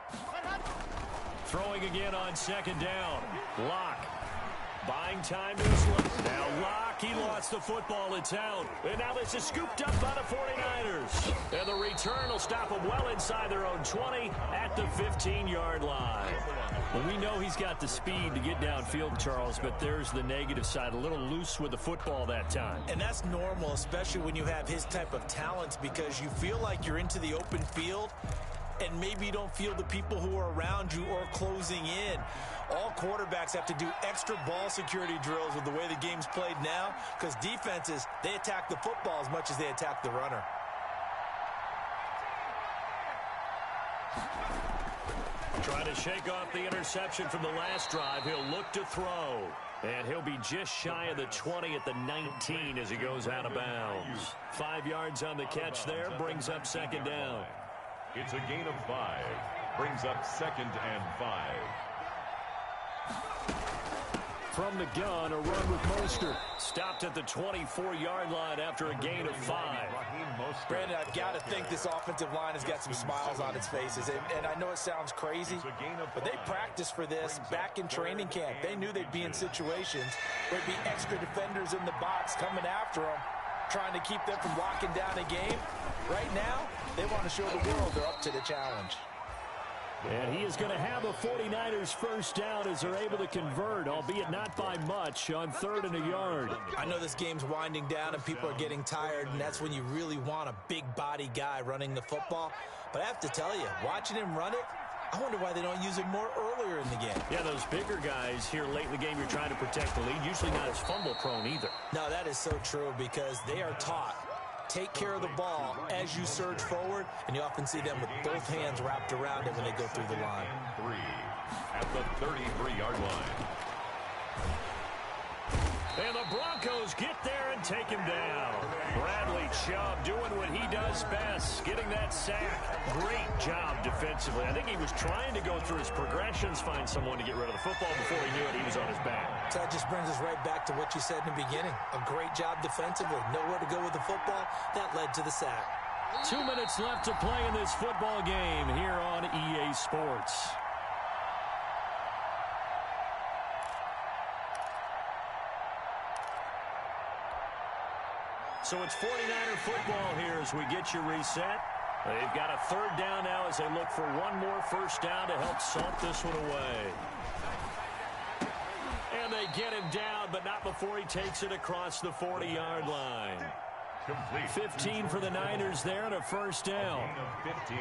Throwing again on second down. Locke. Buying time to his left. Now Locke, he lost the football. It's out. And now this is scooped up by the 49ers. And the return will stop them well inside their own 20 at the 15-yard line. Well, we know he's got the speed to get downfield, Charles, but there's the negative side. A little loose with the football that time. And that's normal, especially when you have his type of talents, because you feel like you're into the open field and maybe you don't feel the people who are around you or closing in. All quarterbacks have to do extra ball security drills with the way the game's played now, because defenses, they attack the football as much as they attack the runner. Trying to shake off the interception from the last drive. He'll look to throw. And he'll be just shy of the 20 at the 19 as he goes out of bounds. 5 yards on the catch there, brings up second down. It's a gain of 5. Brings up 2nd and 5. From the gun, a run with Mostert. Stopped at the 24-yard line after a gain of 5. Brandon, I've got to think this offensive line has got some smiles on its faces. And I know it sounds crazy, but they practiced for this back in training camp. They knew they'd be in situations where there'd be extra defenders in the box coming after them, trying to keep them from locking down a game. Right now, they want to show the world they're up to the challenge. And he is going to have a 49ers first down as they're able to convert, albeit not by much, on 3rd and a yard. I know this game's winding down and people are getting tired, and that's when you really want a big body guy running the football. But I have to tell you, watching him run it, I wonder why they don't use him more earlier in the game. Yeah, those bigger guys here late in the game, you're trying to protect the lead, usually not as fumble prone either. No, that is so true, because they are taught. Take care of the ball as you surge forward, and you often see them with both hands wrapped around it when they go through the line. 3 at the 33-yard line. And the Broncos get there and take him down. Bradley Chubb doing what he does best, getting that sack. Great job defensively. I think he was trying to go through his progressions, find someone to get rid of the football. Before he knew it, he was on his back. So that just brings us right back to what you said in the beginning. A great job defensively. Nowhere to go with the football. That led to the sack. 2 minutes left to play in this football game here on EA Sports. So it's 49er football here as we get you reset. They've got a 3rd down now as they look for one more first down to help salt this one away. And they get him down, but not before he takes it across the 40-yard line. Complete. 15 for the Niners there and a first down. 15.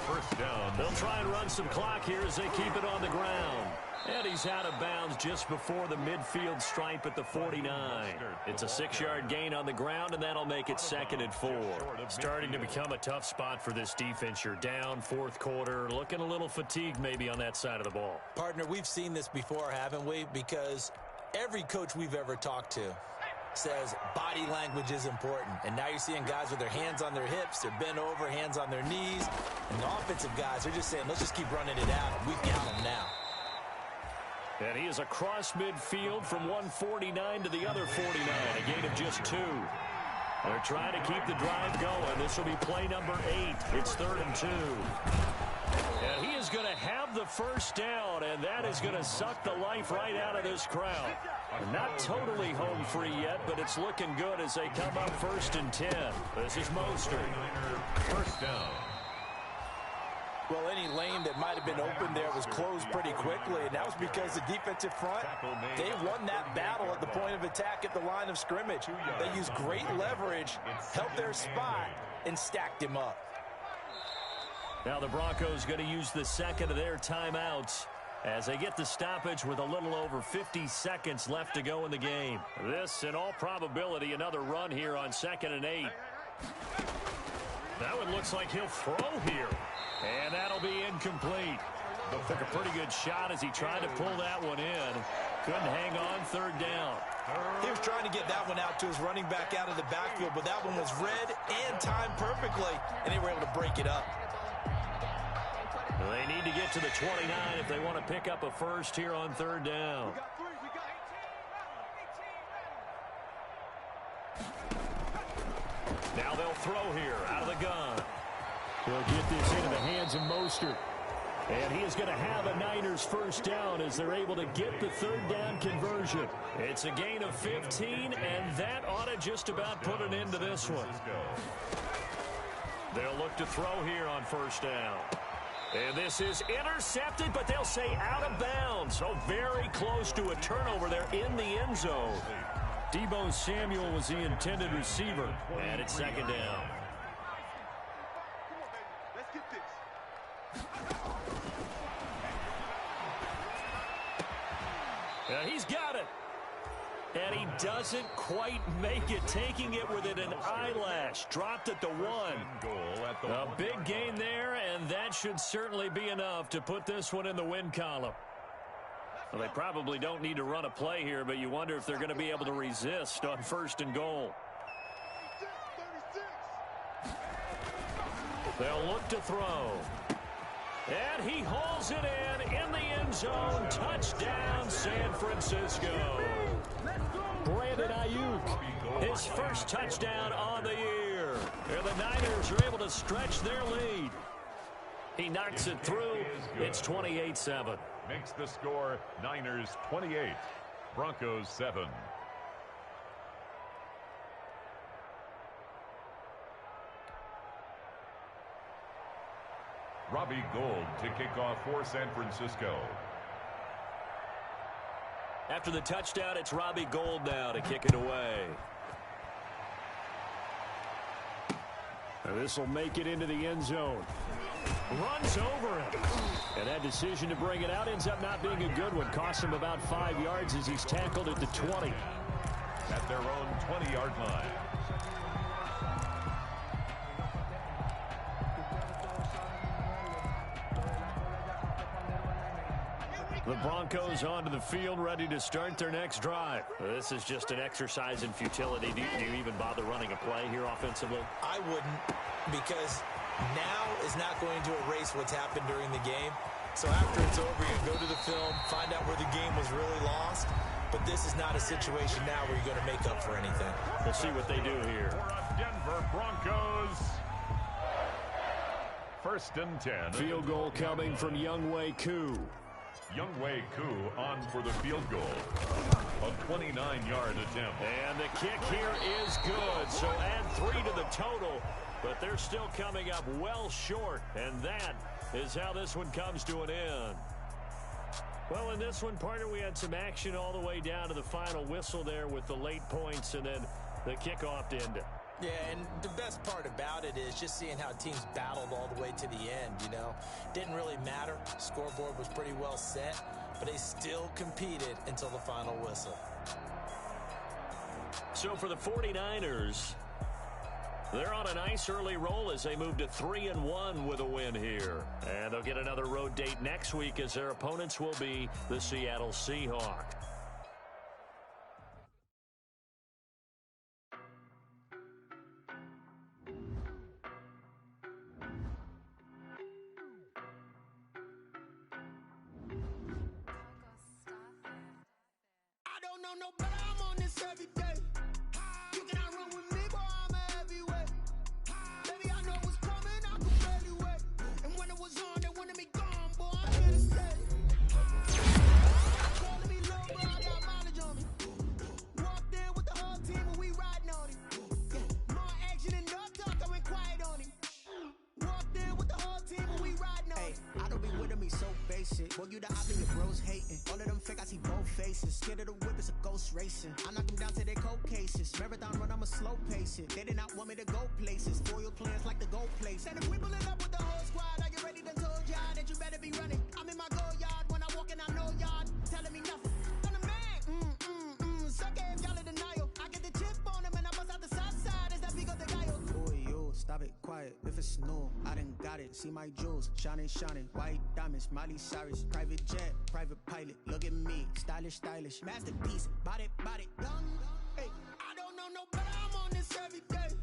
First down. They'll try and run some clock here as they keep it on the ground. And he's out of bounds just before the midfield stripe at the 49. It's a 6-yard gain on the ground, and that'll make it 2nd and 4. Starting to become a tough spot for this defense. You're down 4th quarter, looking a little fatigued maybe on that side of the ball. Partner, we've seen this before, haven't we? Because every coach we've ever talked to says body language is important. And now you're seeing guys with their hands on their hips, they're bent over, hands on their knees. And the offensive guys are just saying, let's just keep running it out. We've got them now. And he is across midfield from 149 to the other 49, a gain of just 2. They're trying to keep the drive going. This will be play number 8. It's 3rd and 2. And he is going to have the first down, and that is going to suck the life right out of this crowd. Not totally home free yet, but it's looking good as they come up 1st and 10. This is Mostert. First down. Well, any lane that might have been open there was closed pretty quickly, and that was because the defensive front, they won that battle at the point of attack at the line of scrimmage. They used great leverage, held their spot, and stacked him up. Now the Broncos going to use the 2nd of their timeouts as they get the stoppage with a little over 50 seconds left to go in the game. This, in all probability, another run here on 2nd and 8. That one looks like he'll throw here. And that'll be incomplete. Took a pretty good shot as he tried to pull that one in. Couldn't hang on 3rd down. He was trying to get that one out to his running back out of the backfield, but that one was read and timed perfectly, and they were able to break it up. They need to get to the 29 if they want to pick up a first here on 3rd down. Now they'll throw here out of the gun. They'll get this into the hands of Mostert. And he is going to have a Niners first down as they're able to get the third down conversion. It's a gain of 15, and that ought to just about put an end to this one. They'll look to throw here on first down. And this is intercepted, but they'll say out of bounds. So very close to a turnover there in the end zone. Deebo Samuel was the intended receiver, and it's second down. He's got it. And he doesn't quite make it, taking it within an eyelash. Dropped at the 1. A big gain there, and that should certainly be enough to put this one in the win column. Well, they probably don't need to run a play here, but you wonder if they're going to be able to resist on first and goal. They'll look to throw. And he hauls it in the end zone. Touchdown, San Francisco. Brandon Ayuk, his first touchdown on the year. And the Niners are able to stretch their lead. He knocks it through. It's 28-7. Makes the score Niners 28, Broncos 7. Robbie Gould to kick off for San Francisco. After the touchdown, it's Robbie Gould now to kick it away. And this will make it into the end zone. Runs over him. And that decision to bring it out ends up not being a good one. Costs him about 5 yards as he's tackled at the 20. At their own 20-yard line. The Broncos onto the field, ready to start their next drive. This is just an exercise in futility. Do you even bother running a play here offensively? I wouldn't, because now is not going to erase what's happened during the game. So after it's over, you go to the film, find out where the game was really lost. But this is not a situation now where you're going to make up for anything. We'll see what they do here. For Denver Broncos. First and 10. Field goal coming from Younghoe Koo. Younghoe Koo on for the field goal. A 29-yard attempt. And the kick here is good. So add 3 to the total. But they're still coming up well short. And that is how this one comes to an end. Well, in this one, partner, we had some action all the way down to the final whistle there with the late points and then the kickoff to end it. Yeah, and the best part about it is just seeing how teams battled all the way to the end, you know. Didn't really matter. Scoreboard was pretty well set, but they still competed until the final whistle. So for the 49ers, they're on a nice early roll as they move to 3-1 with a win here. And they'll get another road date next week as their opponents will be the Seattle Seahawks. No better, I'm on this every day. You cannot run with me, boy, I'm a heavyweight. Baby, I know what's coming, I can barely wait. And when it was on, they wanted me gone, boy, I'm here to stay. Calling me low, bro, I got mileage on me. Walked in with the whole team and we riding on him. Yeah, more action and no talk, I went quiet on him. Walked in with the whole team and we riding on him. I don't be with me so basic. Boy, you the op and your bros hating. All of them fake, I see both faces. Scared of the whip, it's a ghost racing. I knock them down to their cold cases. Marathon run, I'ma slow pace it. They did not want me to go places. Foil plans like the gold place. And if we pulling up with the whole squad, are you ready? Done told y'all that you better be running. I'm in my go yard. When I walk in, I know y'all telling me nothing. I'm the man. Suck it if y'all in denial. I get the chip on them and I bust out the south side. It's that big of the guy. Oh, yo, stop it, quiet. If it's snow, I done got it. See my jewels, shining, shining. White diamonds, Miley Cyrus. Private jet, private pilot. Look at me, stylish, stylish. Masterpiece, body, done. Hey, I don't know no better. I'm on this every day.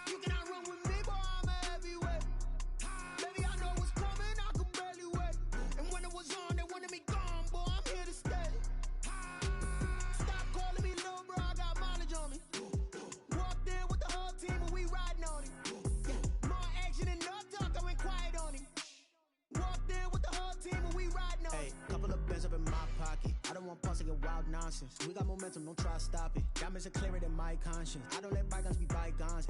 You cannot run with me, boy, I'm a heavyweight. Baby, I know what's coming, I can barely wait. And when it was on, they wanted me gone, boy, I'm here to stay. Stop calling me little, bro, I got mileage on me. Walked in with the whole team and we riding on him. Yeah, more action and no talk, I went quiet on him. Walked in with don't want pulse to get wild nonsense. We got momentum, don't try to stop it. Diamonds are clearer than my conscience. I don't let bygones be bygones.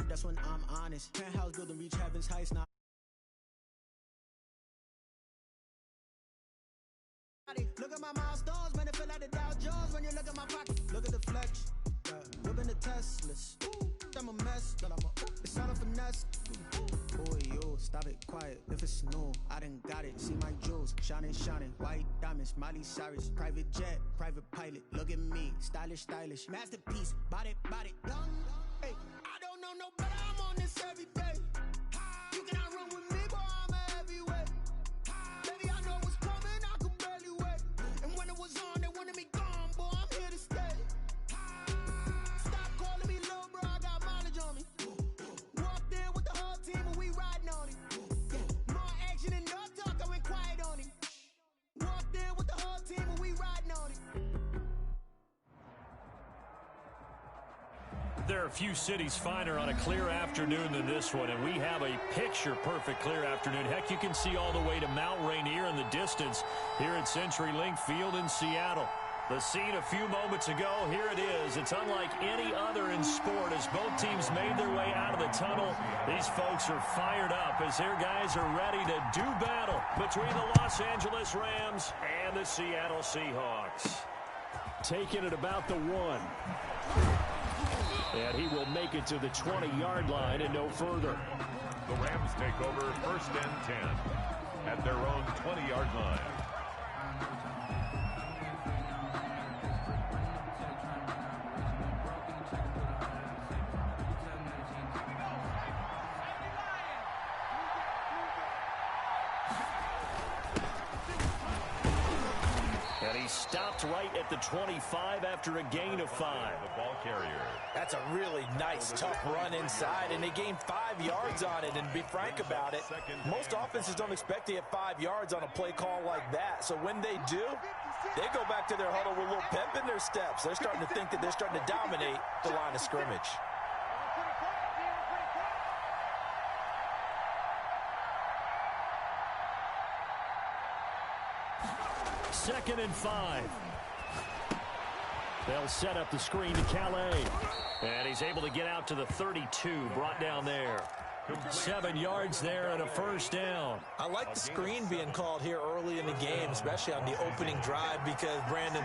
That's when I'm honest. Penthouse building, reach heaven's heights now. Look at my milestones, man, it feel like the Dow Jones when you look at my pocket. Look at the flex, whipping the Teslas. I'm a mess, but it's all a finesse. Boy, yo, stop it, quiet. If it's new, I done got it. See my jewels, shining, white diamonds, Miley Cyrus, private jet, private pilot. Look at me, stylish, masterpiece, body, young. Hey, I don't know no better. I'm on this every day. You cannot run with me, boy. I'm a heavyweight. Baby, I know what's coming. I could barely wait. And when it was on, they wanted me gone, boy. I'm here to stay. Stop calling me little bro. I got mileage on me. Walked in with the whole team and we riding on it. More action and no talk. I went quiet on it. Walked in with the whole team and we riding on it. There are a few cities finer on a clear afternoon than this one, and we have a picture-perfect clear afternoon. Heck, you can see all the way to Mount Rainier in the distance here at CenturyLink Field in Seattle. The scene a few moments ago, here it is. It's unlike any other in sport as both teams made their way out of the tunnel. These folks are fired up as their guys are ready to do battle between the Los Angeles Rams and the Seattle Seahawks. Taking it about the 1. And he will make it to the 20-yard line and no further. The Rams take over 1st and 10 at their own 20-yard line. And he stopped right at the 25 after a gain of 5. The ball carrier. That's a really nice, tough run inside, and they gained 5 yards on it. And to be frank about it, most offenses don't expect to get 5 yards on a play call like that. So when they do, they go back to their huddle with a little pep in their steps. They're starting to think that they're starting to dominate the line of scrimmage. Second and 5. They'll set up the screen to Calais. And he's able to get out to the 32, brought down there. 7 yards there and a first down. I like the screen being called here early in the game, especially on the opening drive, because, Brandon,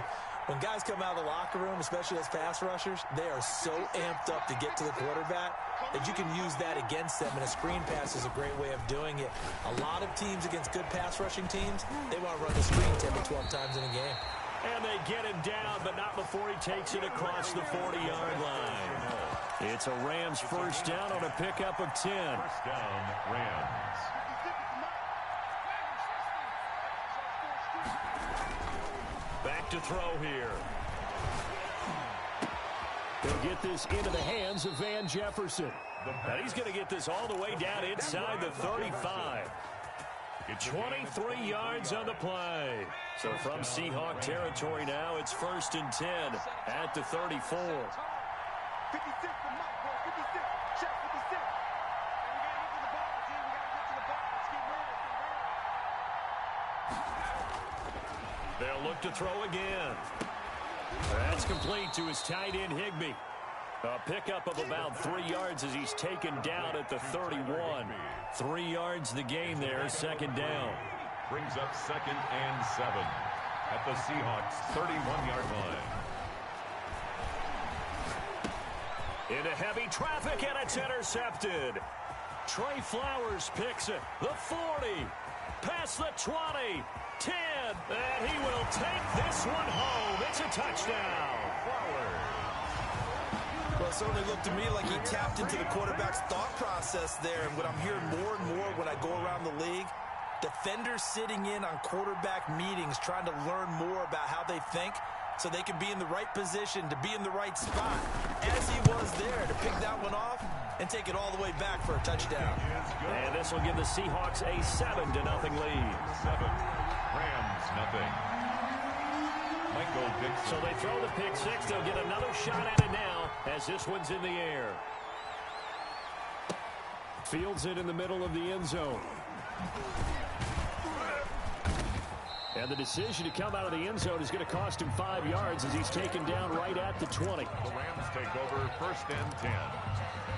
when guys come out of the locker room, especially as pass rushers, they are so amped up to get to the quarterback that you can use that against them, and a screen pass is a great way of doing it. A lot of teams against good pass rushing teams, they want to run the screen 10 to 12 times in a game. And they get him down, but not before he takes it across the 40-yard line. It's a Rams first down on a pickup of 10. First down, Rams. Back to throw here. They'll get this into the hands of Van Jefferson. And he's going to get this all the way down inside the 35. 23 yards on the play. So from Seahawk territory now, it's 1st and 10 at the 34. 56 for Mike, bro. 56. Check 56. And we got to get to the ball, G. We got to get to the ball. Let's keep moving. They'll look to throw again. That's complete to his tight end, Higbee. A pickup of about 3 yards as he's taken down at the 31. 3 yards the gain there, second down. Brings up 2nd and 7 at the Seahawks 31-yard line. Into heavy traffic, and it's intercepted. Trey Flowers picks it. The 40, past the 20, 10, and he will take this one home. It's a touchdown. Flowers. Well, it certainly looked to me like he tapped into the quarterback's thought process there. And what I'm hearing more and more when I go around the league, defenders sitting in on quarterback meetings trying to learn more about how they think so they can be in the right position to be in the right spot, as he was there to pick that one off and take it all the way back for a touchdown. And this will give the Seahawks a 7-0 lead. 7. Rams, nothing. Michael Dixon. So they throw the pick six. They'll get another shot at it now as this one's in the air. Fields it in the middle of the end zone. And the decision to come out of the end zone is going to cost him 5 yards as he's taken down right at the 20. The Rams take over 1st and 10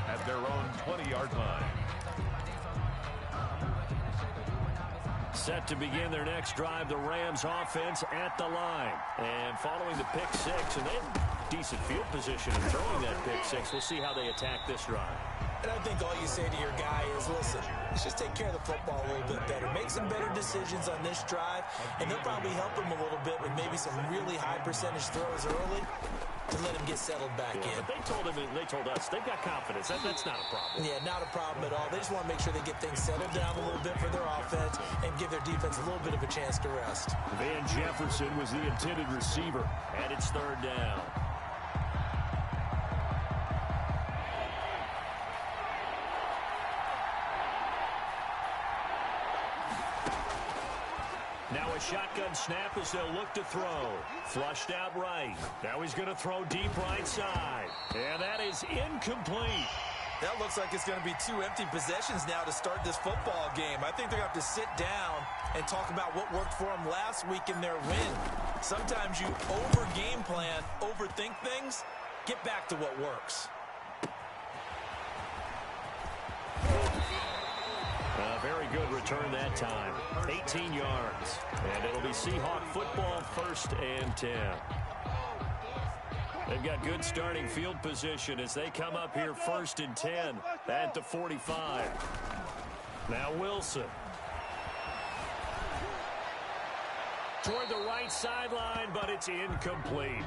at their own 20-yard line. Set to begin their next drive, the Rams offense at the line. And following the pick six, and they have decent field position in throwing that pick six. We'll see how they attack this drive. And I think all you say to your guy is, listen, let's just take care of the football a little bit better. Make some better decisions on this drive, and they'll probably help him a little bit with maybe some really high percentage throws early to let him get settled back in. But they told us they've got confidence. That's not a problem. Yeah, not a problem at all. They just want to make sure they get things settled down a little bit for their offense and give their defense a little bit of a chance to rest. Van Jefferson was the intended receiver, and it's 3rd down. Now a shotgun snap as they'll look to throw. Flushed out right. Now he's going to throw deep right side. And that is incomplete. That looks like it's going to be 2 empty possessions now to start this football game. I think they're going to have to sit down and talk about what worked for them last week in their win. Sometimes you over-game plan, overthink things. Get back to what works. Very good return that time. 18 yards. And it'll be Seahawk football 1st and 10. They've got good starting field position as they come up here 1st and 10 at the 45. Now Wilson. Toward the right sideline, but it's incomplete.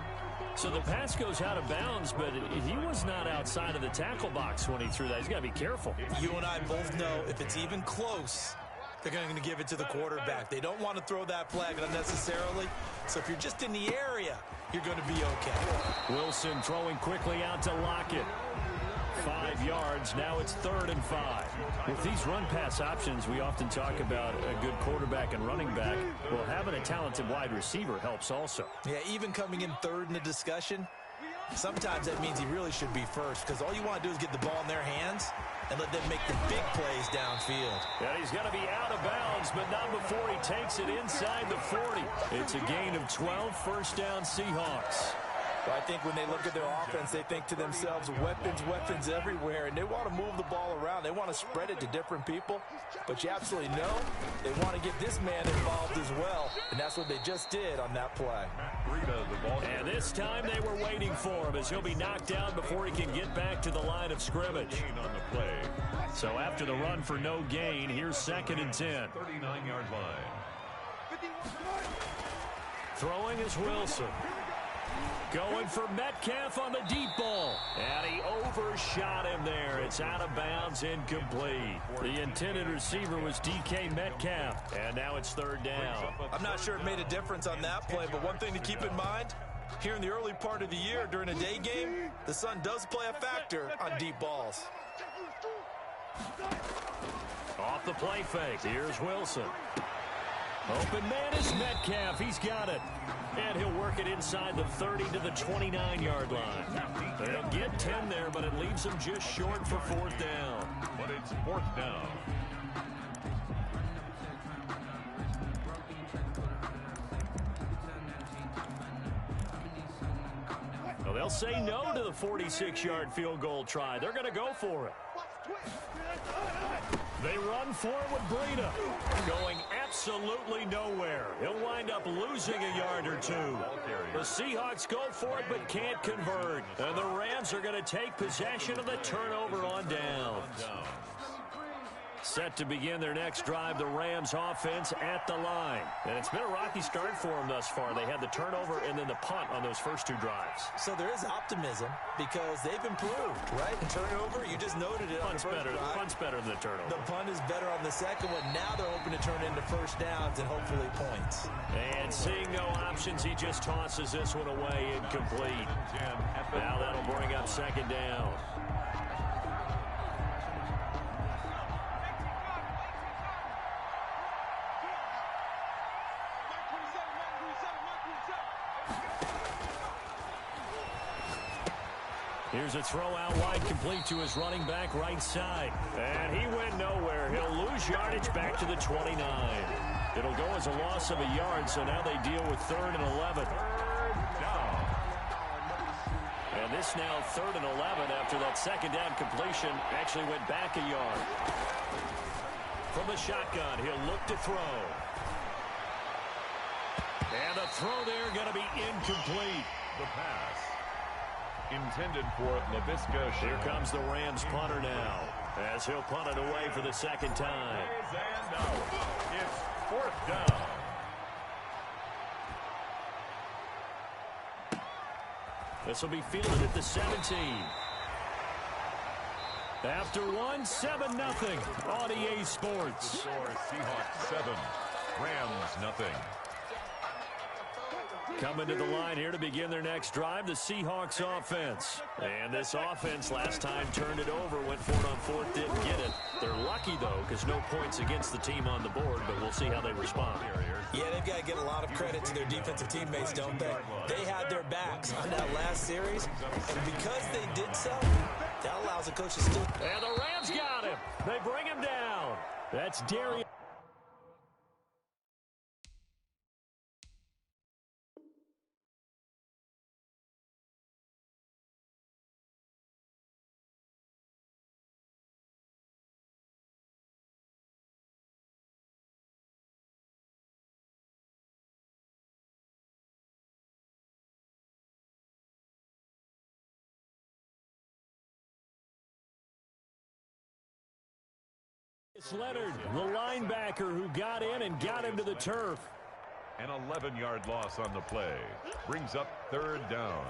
So the pass goes out of bounds, but he was not outside of the tackle box when he threw that. He's got to be careful. You and I both know if it's even close, they're going to give it to the quarterback. They don't want to throw that flag unnecessarily. So if you're just in the area, you're going to be okay. Wilson throwing quickly out to Lockett. 5 yards. Now it's 3rd and 5. With these run-pass options, we often talk about a good quarterback and running back. Well, having a talented wide receiver helps also. Yeah, even coming in 3rd in the discussion, sometimes that means he really should be first because all you want to do is get the ball in their hands and let them make the big plays downfield. And he's going to be out of bounds, but not before he takes it inside the 40. It's a gain of 12, 1st down Seahawks. But I think when they look at their offense, they think to themselves, weapons everywhere, and they want to move the ball around. They want to spread it to different people. But you absolutely know they want to get this man involved as well, and that's what they just did on that play. And this time they were waiting for him as he'll be knocked down before he can get back to the line of scrimmage. So after the run for no gain, here's 2nd and 10. 39-yard line. Throwing is Wilson. Going for Metcalf on the deep ball. And he overshot him there. It's out of bounds, incomplete. The intended receiver was DK Metcalf. And now it's 3rd down. I'm not sure it made a difference on that play, but one thing to keep in mind, here in the early part of the year during a day game, the sun does play a factor on deep balls. Off the play fake. Here's Wilson. Open man is Metcalf. He's got it. And he'll work it inside the 30 to the 29-yard line. They'll get 10 there, but it leaves them just short for 4th down. But it's 4th down. Well, they'll say no to the 46-yard field goal try. They're going to go for it. They run for it with Breida. Going absolutely nowhere. He'll wind up losing a yard or 2. The Seahawks go for it but can't convert. And the Rams are going to take possession of the turnover on downs. Set to begin their next drive, the Rams offense at the line. And it's been a rocky start for them thus far. They had the turnover and then the punt on those first 2 drives. So there is optimism because they've improved, right? And turnover, you just noted it. Punt's better than the turnover. The punt is better on the second one. Now they're hoping to turn into 1st downs and hopefully points. And seeing no options, he just tosses this one away, incomplete. Now that'll bring up 2nd down. Here's a throw out wide, complete to his running back right side. And he went nowhere. He'll lose yardage back to the 29. It'll go as a loss of a yard, so now they deal with 3rd and 11. And this now 3rd and 11 after that second down completion actually went back a yard. From the shotgun, he'll look to throw. And the throw there going to be incomplete. The pass intended for LaVisca. Here comes the Rams punter now, as he'll punt it away for the second time. And out. It's 4th down. This will be fielded at the 17. After one, 7-0 on EA Sports. The score is Seahawks 7, Rams nothing. Coming to the line here to begin their next drive, the Seahawks offense. And this offense last time turned it over, went for it on 4th, didn't get it. They're lucky, though, because no points against the team on the board, but we'll see how they respond. Yeah, they've got to give a lot of credit to their defensive teammates, don't they? They had their backs on that last series, and because they did so, that allows the coach to still... And the Rams got him. They bring him down. That's Darius. It's Leonard, the linebacker who got in and got him to the turf. An 11-yard loss on the play. Brings up 3rd down.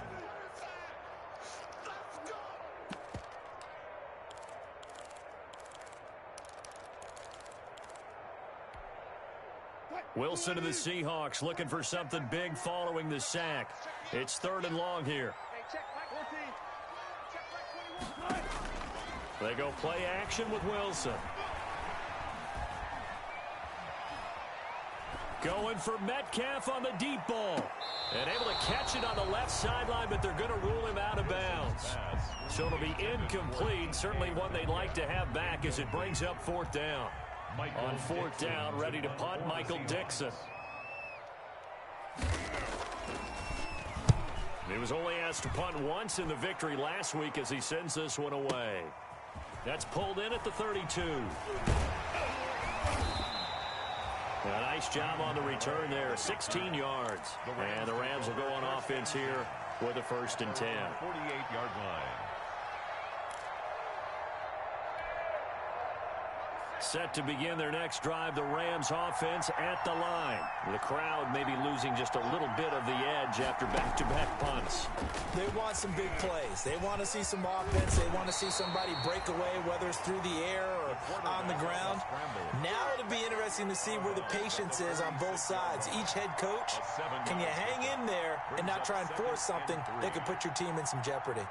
Wilson and the Seahawks looking for something big following the sack. It's 3rd and long here. They go play action with Wilson. Going for Metcalf on the deep ball. And able to catch it on the left sideline, but they're going to rule him out of bounds. So it'll be incomplete. Certainly one they'd like to have back as it brings up 4th down. On 4th down, ready to punt, Michael Dixon. He was only asked to punt once in the victory last week as he sends this one away. That's pulled in at the 32. A nice job on the return there, 16 yards. And the Rams will go on offense here with a 1st and 10. 48-yard line. Set to begin their next drive, the Rams offense at the line. The crowd may be losing just a little bit of the edge after back-to-back punts. They want some big plays. They want to see some offense. They want to see somebody break away, whether it's through the air or on the ground. Now it'll be interesting to see where the patience is on both sides. Each head coach, can you hang in there and not try and force something that could put your team in some jeopardy?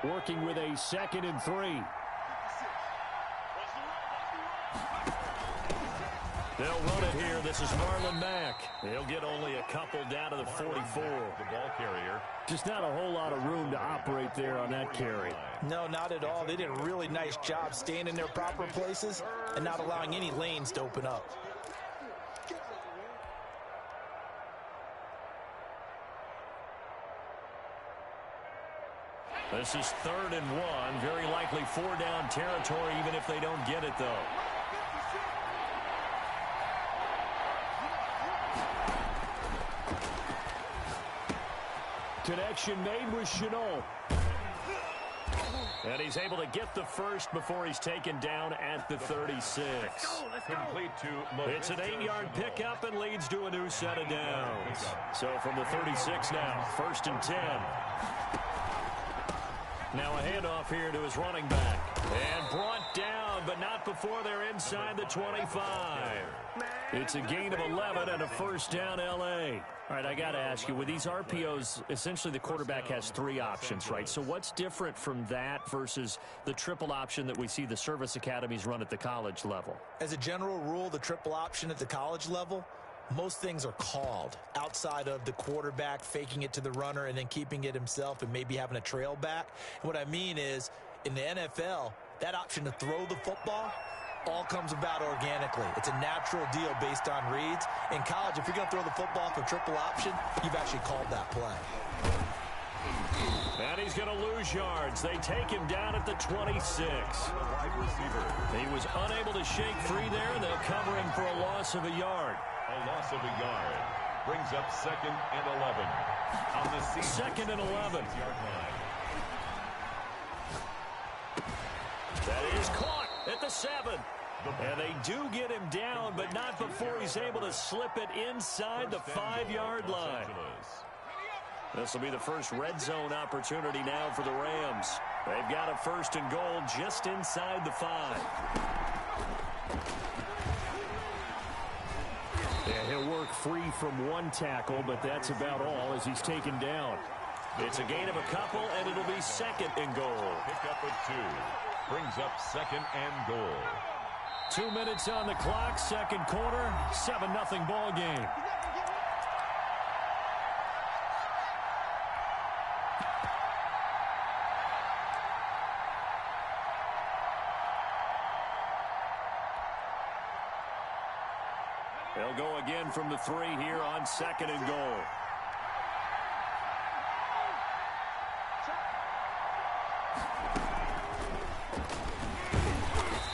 Working with a 2nd and 3. They'll run it here. This is Marlon Mack. He'll get only a couple down to the 44. The ball carrier. Just not a whole lot of room to operate there on that carry. No, not at all. They did a really nice job staying in their proper places and not allowing any lanes to open up. This is 3rd and 1. Very likely 4-down territory, even if they don't get it, though. Connection made with Chenault. And he's able to get the first before he's taken down at the 36. Complete to It's an 8-yard pickup and leads to a new set of downs. So from the 36 now, 1st and 10. Now a handoff here to his running back. And brought down, but not before they're inside the 25. It's a gain of 11 and a 1st down, L.A. All right, I got to ask you, with these RPOs, essentially the quarterback has 3 options, right? So what's different from that versus the triple option that we see the service academies run at the college level? As a general rule, the triple option at the college level, most things are called outside of the quarterback faking it to the runner and then keeping it himself and maybe having a trail back. And what I mean is, in the NFL, that option to throw the football, all comes about organically. It's a natural deal based on reads. In college, if you're going to throw the football for triple option, you've actually called that play. And he's going to lose yards. They take him down at the 26. Wide receiver. He was unable to shake free there. They'll cover him for a loss of a yard. A loss of a yard. Brings up 2nd and 11. On the season. 2nd and 11. Yard line. That is caught at the 7. And they do get him down, but not before he's able to slip it inside the 5-yard line. This will be the first red zone opportunity now for the Rams. They've got a 1st and goal just inside the 5. Yeah, he'll work free from one tackle, but that's about all as he's taken down. It's a gain of a couple, and it'll be 2nd and goal. Pickup of 2. Brings up 2nd and goal. 2 minutes on the clock, 2nd quarter, 7-0 ball game. They'll go again from the 3 here on 2nd and goal.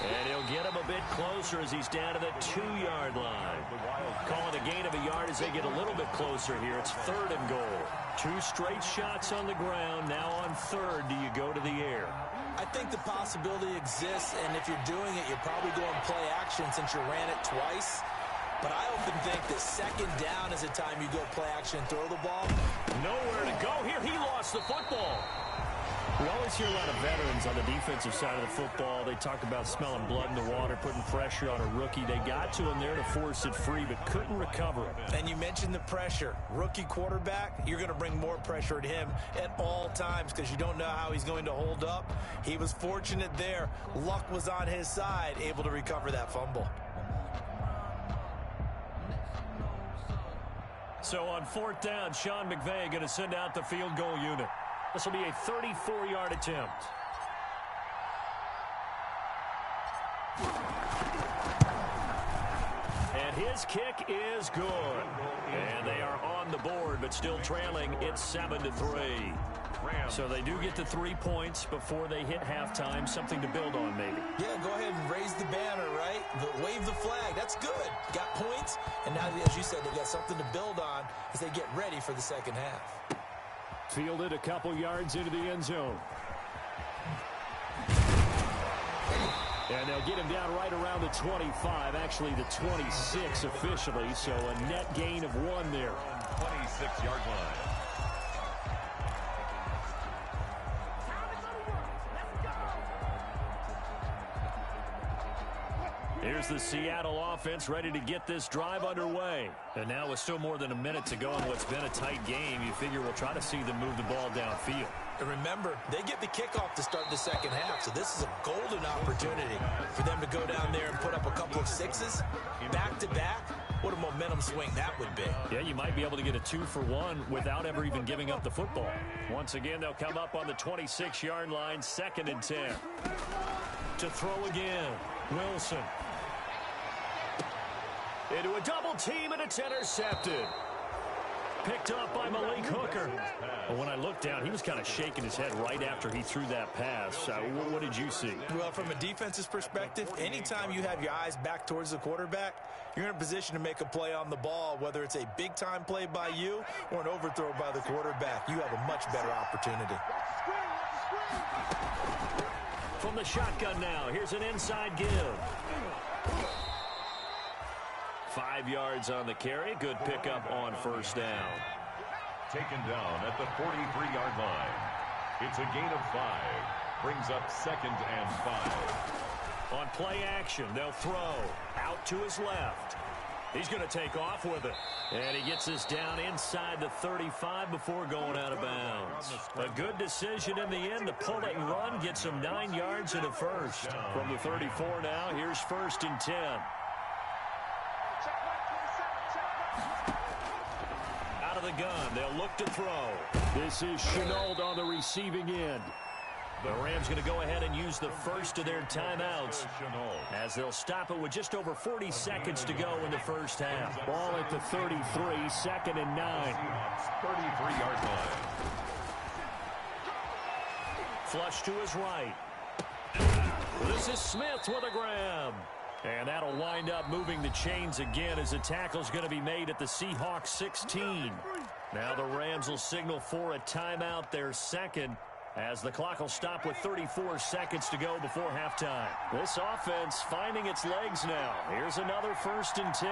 And he'll get him a bit closer as he's down to the 2-yard line. Call it a gain of a yard as they get a little bit closer here. It's 3rd and goal. 2 straight shots on the ground. Now on 3rd, do you go to the air? I think the possibility exists, and if you're doing it, you're probably going play action since you ran it twice. But I often think that 2nd down is the time you go play action and throw the ball. Nowhere to go here. He lost the football. We always hear a lot of veterans on the defensive side of the football. They talk about smelling blood in the water, putting pressure on a rookie. They got to him there to force it free, but couldn't recover it. And you mentioned the pressure. Rookie quarterback, you're going to bring more pressure at him at all times because you don't know how he's going to hold up. He was fortunate there. Luck was on his side, able to recover that fumble. So on 4th down, Sean McVay going to send out the field goal unit. This will be a 34-yard attempt. And his kick is good. And they are on the board, but still trailing. It's 7-3. So they do get the 3 points before they hit halftime. Something to build on, maybe. Yeah, go ahead and raise the banner, right? Wave the flag. That's good. Got points. And now, as you said, they've got something to build on as they get ready for the second half. Fielded a couple yards into the end zone. And they'll get him down right around the 25, actually the 26 officially, so a net gain of 1 there. 26-yard line. Here's the Seattle offense ready to get this drive underway. And now with still more than a minute to go in what's been a tight game, you figure we'll try to see them move the ball downfield. And remember, they get the kickoff to start the second half, so this is a golden opportunity for them to go down there and put up a couple of 6s back-to-back. What a momentum swing that would be. Yeah, you might be able to get a 2-for-1 without ever even giving up the football. Once again, they'll come up on the 26-yard line, 2nd and 10. To throw again, Wilson. Into a double team, and it's intercepted. Picked up by Malik Hooker. But when I looked down, he was kind of shaking his head right after he threw that pass. What did you see? Well, from a defense's perspective, anytime you have your eyes back towards the quarterback, you're in a position to make a play on the ball, whether it's a big-time play by you or an overthrow by the quarterback. You have a much better opportunity. From the shotgun now, here's an inside give. 5 yards on the carry. Good pickup on 1st down. Taken down at the 43-yard line. It's a gain of 5. Brings up 2nd and 5. On play action, they'll throw. Out to his left. He's going to take off with it. And he gets this down inside the 35 before going out of bounds. A good decision in the end to pull it and run. Gets him 9 yards and a first. From the 34 now, here's 1st and 10. Out of the gun, they'll look to throw. This is Chenault on the receiving end. The Rams going to go ahead and use the first of their timeouts as they'll stop it with just over 40 seconds to go in the first half. Ball at the 33, 2nd and 9. 33-yard line. Flush to his right. This is Smith with a grab. And that'll wind up moving the chains again as the tackle's going to be made at the Seahawks 16. Now the Rams will signal for a timeout, their second, as the clock will stop with 34 seconds to go before halftime. This offense finding its legs now. Here's another 1st and 10.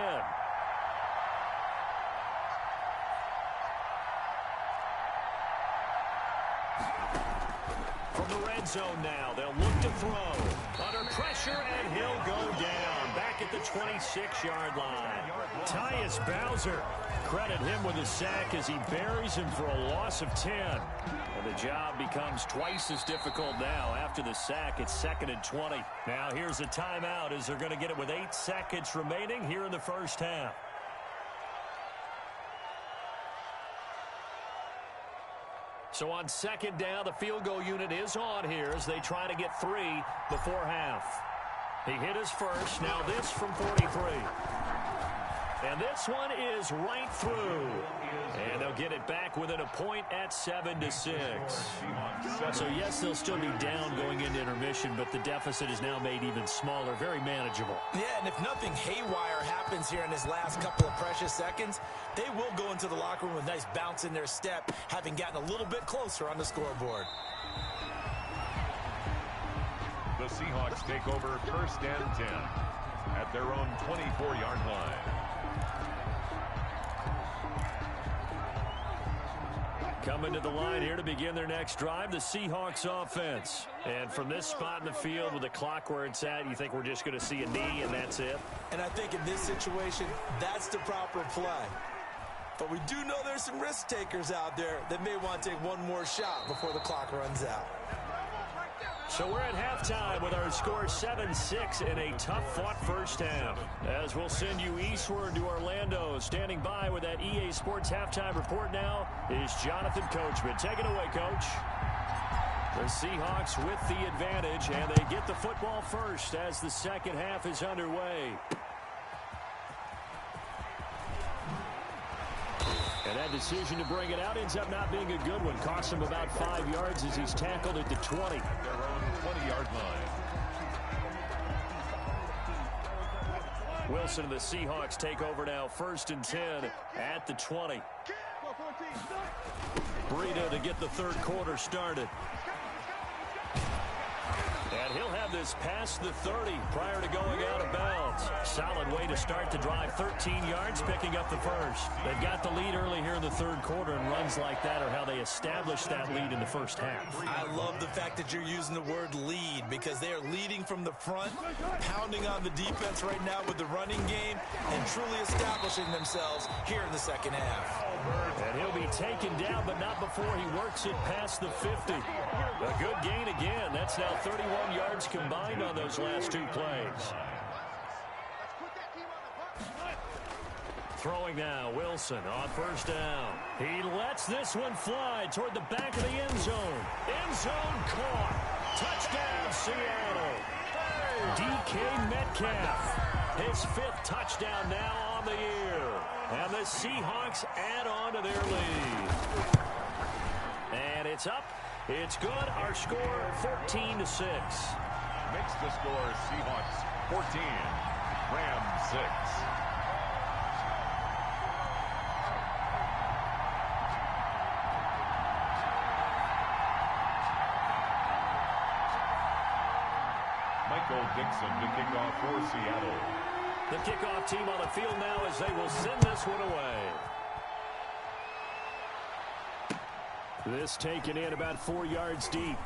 From the red zone now, they'll look to throw. Under pressure, and he'll go down. Back at the 26-yard line. Tyus Bowser. Credit him with a sack as he buries him for a loss of 10. And the job becomes twice as difficult now. After the sack, it's 2nd and 20. Now here's a timeout as they're going to get it with 8 seconds remaining here in the first half. So on 2nd down, the field goal unit is on here as they try to get 3 before half. He hit his first. Now this from 43. And this one is right through. And they'll get it back within a point at 7-6. So yes, they'll still be down going into intermission, but the deficit is now made even smaller. Very manageable. Yeah, and if nothing haywire happens here in this last couple of precious seconds, they will go into the locker room with a nice bounce in their step, having gotten a little bit closer on the scoreboard. The Seahawks take over 1st and 10 at their own 24-yard line. Coming to the line here to begin their next drive, the Seahawks offense. And from this spot in the field with the clock where it's at, you think we're just going to see a knee and that's it? And I think in this situation, that's the proper play. But we do know there's some risk takers out there that may want to take one more shot before the clock runs out. So we're at halftime with our score 7-6 in a tough-fought first half. As we'll send you eastward to Orlando. Standing by with that EA Sports halftime report now is Jonathan Coachman. Take it away, Coach. The Seahawks with the advantage, and they get the football first as the second half is underway. And that decision to bring it out ends up not being a good one. Costs him about 5 yards as he's tackled at the 20. Their own 20-yard line. Wilson and the Seahawks take over now, 1st and 10 at the 20. Burrito to get the third quarter started. And he'll have this past the 30 prior to going out of bounds. Solid way to start the drive. 13 yards, picking up the first. They've got the lead early here in the third quarter, and runs like that are how they establish that lead in the first half. I love the fact that you're using the word lead because they are leading from the front, pounding on the defense right now with the running game, and truly establishing themselves here in the second half. And he'll be taken down, but not before he works it past the 50. A good gain again. That's now 31 yards combined on those last 2 plays. Throwing now, Wilson on 1st down. He lets this one fly toward the back of the end zone. End zone caught. Touchdown, Seattle. DK Metcalf. His 5th touchdown now on the year. And the Seahawks add on to their lead. And it's up. It's good. Our score 14-6. Makes the score Seahawks 14, Rams 6. Michael Dixon to kick off for Seattle. The kickoff team on the field now as they will send this one away. This taken in about 4 yards deep.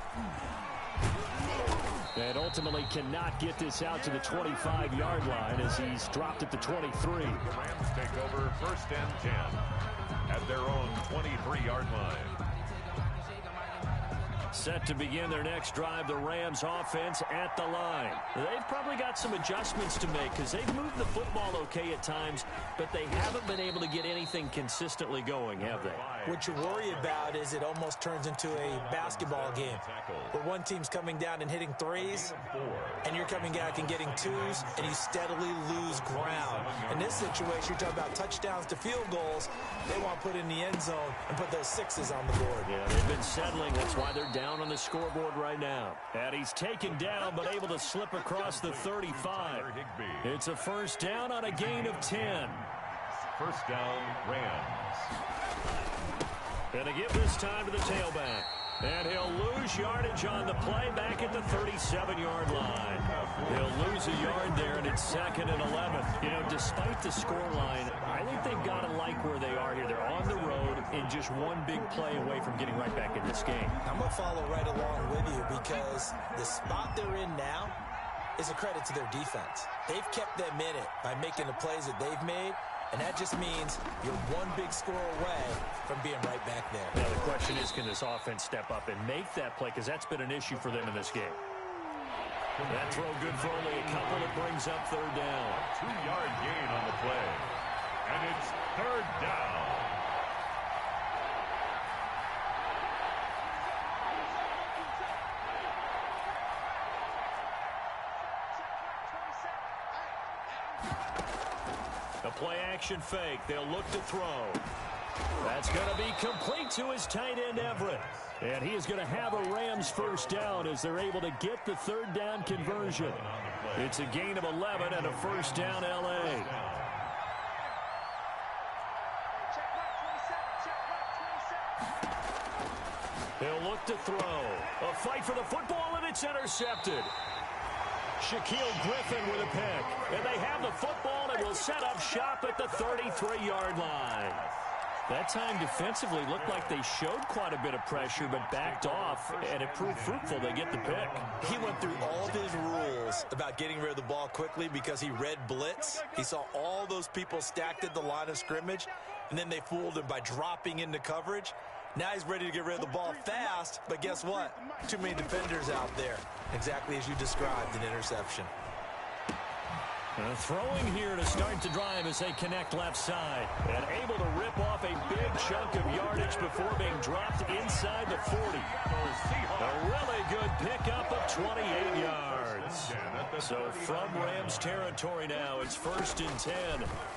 And ultimately cannot get this out to the 25-yard line as he's dropped at the 23. The Rams take over 1st and 10 at their own 23-yard line. Set to begin their next drive, the Rams offense at the line. They've probably got some adjustments to make because they've moved the football okay at times, but they haven't been able to get anything consistently going, have they? What you worry about is it almost turns into a basketball game where one team's coming down and hitting threes, and you're coming back and getting twos, and you steadily lose ground. In this situation, you're talking about touchdowns to field goals. They want to put in the end zone and put those sixes on the board. Yeah, they've been settling. That's why they're down on the scoreboard right now. And he's taken down, but able to slip across the 35. It's a first down on a gain of 10. First down, Rams. And to give this time to the tailback. And he'll lose yardage on the play back at the 37-yard line. He'll lose a yard there, and it's 2nd and 11. You know, despite the scoreline, I think they've got to like where they are here. They're on the road and just one big play away from getting right back in this game. I'm going to follow right along with you because the spot they're in now is a credit to their defense. They've kept them in it by making the plays that they've made. And that just means you're one big score away from being right back there. Now the question is, can this offense step up and make that play? Because that's been an issue for them in this game. That throw good for only a couple. It brings up 3rd down. 2-yard gain on the play. And it's 3rd down. A play-action fake. They'll look to throw. That's going to be complete to his tight end, Everett. And he is going to have a Rams first down as they're able to get the 3rd down conversion. It's a gain of 11 and a first down, L.A. He'll look to throw. A fight for the football, and it's intercepted. Shaquille Griffin with a pick. And they have the football and will set up shop at the 33-yard line. That time defensively looked like they showed quite a bit of pressure but backed off, and it proved fruitful. They get the pick. He went through all of his rules about getting rid of the ball quickly because he read blitz. He saw all those people stacked at the line of scrimmage, and then they fooled him by dropping into coverage. Now he's ready to get rid of the ball fast, but guess what? Too many defenders out there. Exactly as you described, an interception. Throwing here to start the drive as they connect left side. And able to rip off a big chunk of yardage before being dropped inside the 40. A really good pickup of 28 yards. So from Rams territory now, it's 1st and 10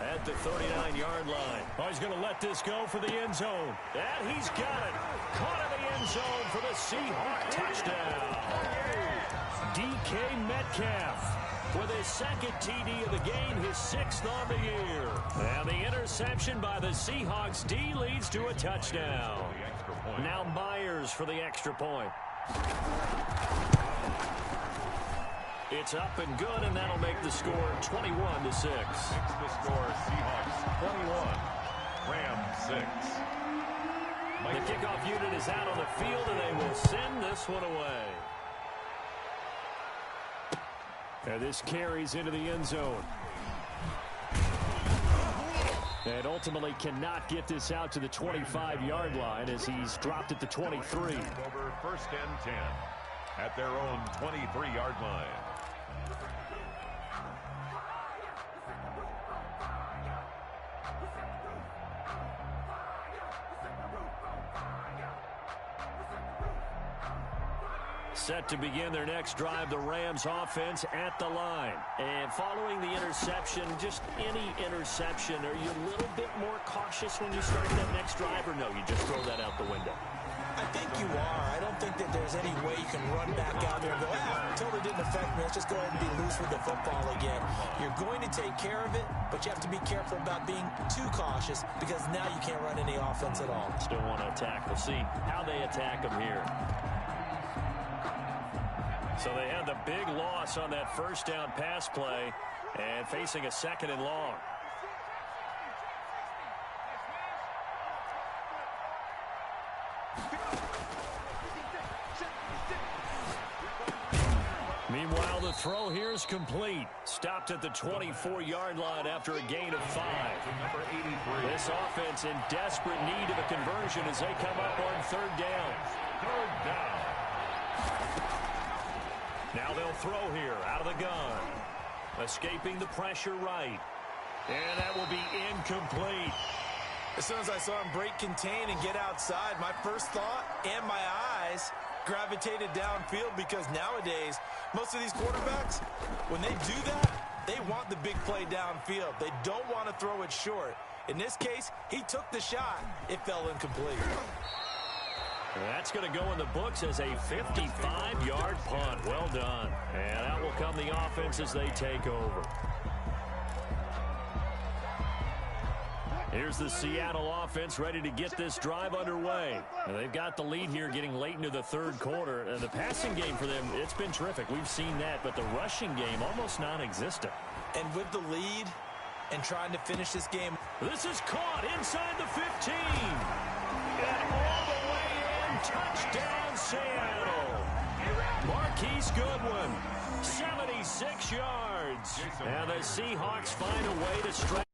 at the 39-yard line. Oh, he's going to let this go for the end zone. And he's got it. Caught in the end zone for the Seahawks touchdown. DK Metcalf with his 2nd TD of the game, his 6th on the year. And the interception by the Seahawks D leads to a touchdown. Now Myers for the extra point. It's up and good, and that'll make the score 21-6. The score, Seahawks 21, Rams 6. The kickoff unit is out on the field, and they will send this one away. And this carries into the end zone. And ultimately cannot get this out to the 25-yard line as he's dropped at the 23. Over 1st and 10 at their own 23-yard line. Set to begin their next drive, the Rams offense at the line. And following the interception, just any interception, are you a little bit more cautious when you start that next drive, or no, you just throw that out the window? I think you are. I don't think that there's any way you can run back out there and go, totally didn't affect me. Let's just go ahead and be loose with the football again. You're going to take care of it, but you have to be careful about being too cautious because now you can't run any offense at all. Still want to attack. We'll see how they attack them here. So they had the big loss on that first down pass play and facing a 2nd and long. Meanwhile, the throw here is complete. Stopped at the 24-yard line after a gain of 5. This offense in desperate need of a conversion as they come up on 3rd down. 3rd down. Now they'll throw here out of the gun. Escaping the pressure right. And that will be incomplete. As soon as I saw him break contain and get outside, my first thought and my eyes gravitated downfield, because nowadays, most of these quarterbacks, when they do that, they want the big play downfield. They don't want to throw it short. In this case, he took the shot. It fell incomplete. That's going to go in the books as a 55-yard punt. Well done. And out will come the offense as they take over. Here's the Seattle offense ready to get this drive underway. And they've got the lead here getting late into the third quarter. And the passing game for them, it's been terrific. We've seen that, but the rushing game almost non-existent. And with the lead and trying to finish this game. This is caught inside the 15. And all the way in, touchdown Seattle. Marquise Goodwin, 76 yards. And the Seahawks find a way to strike.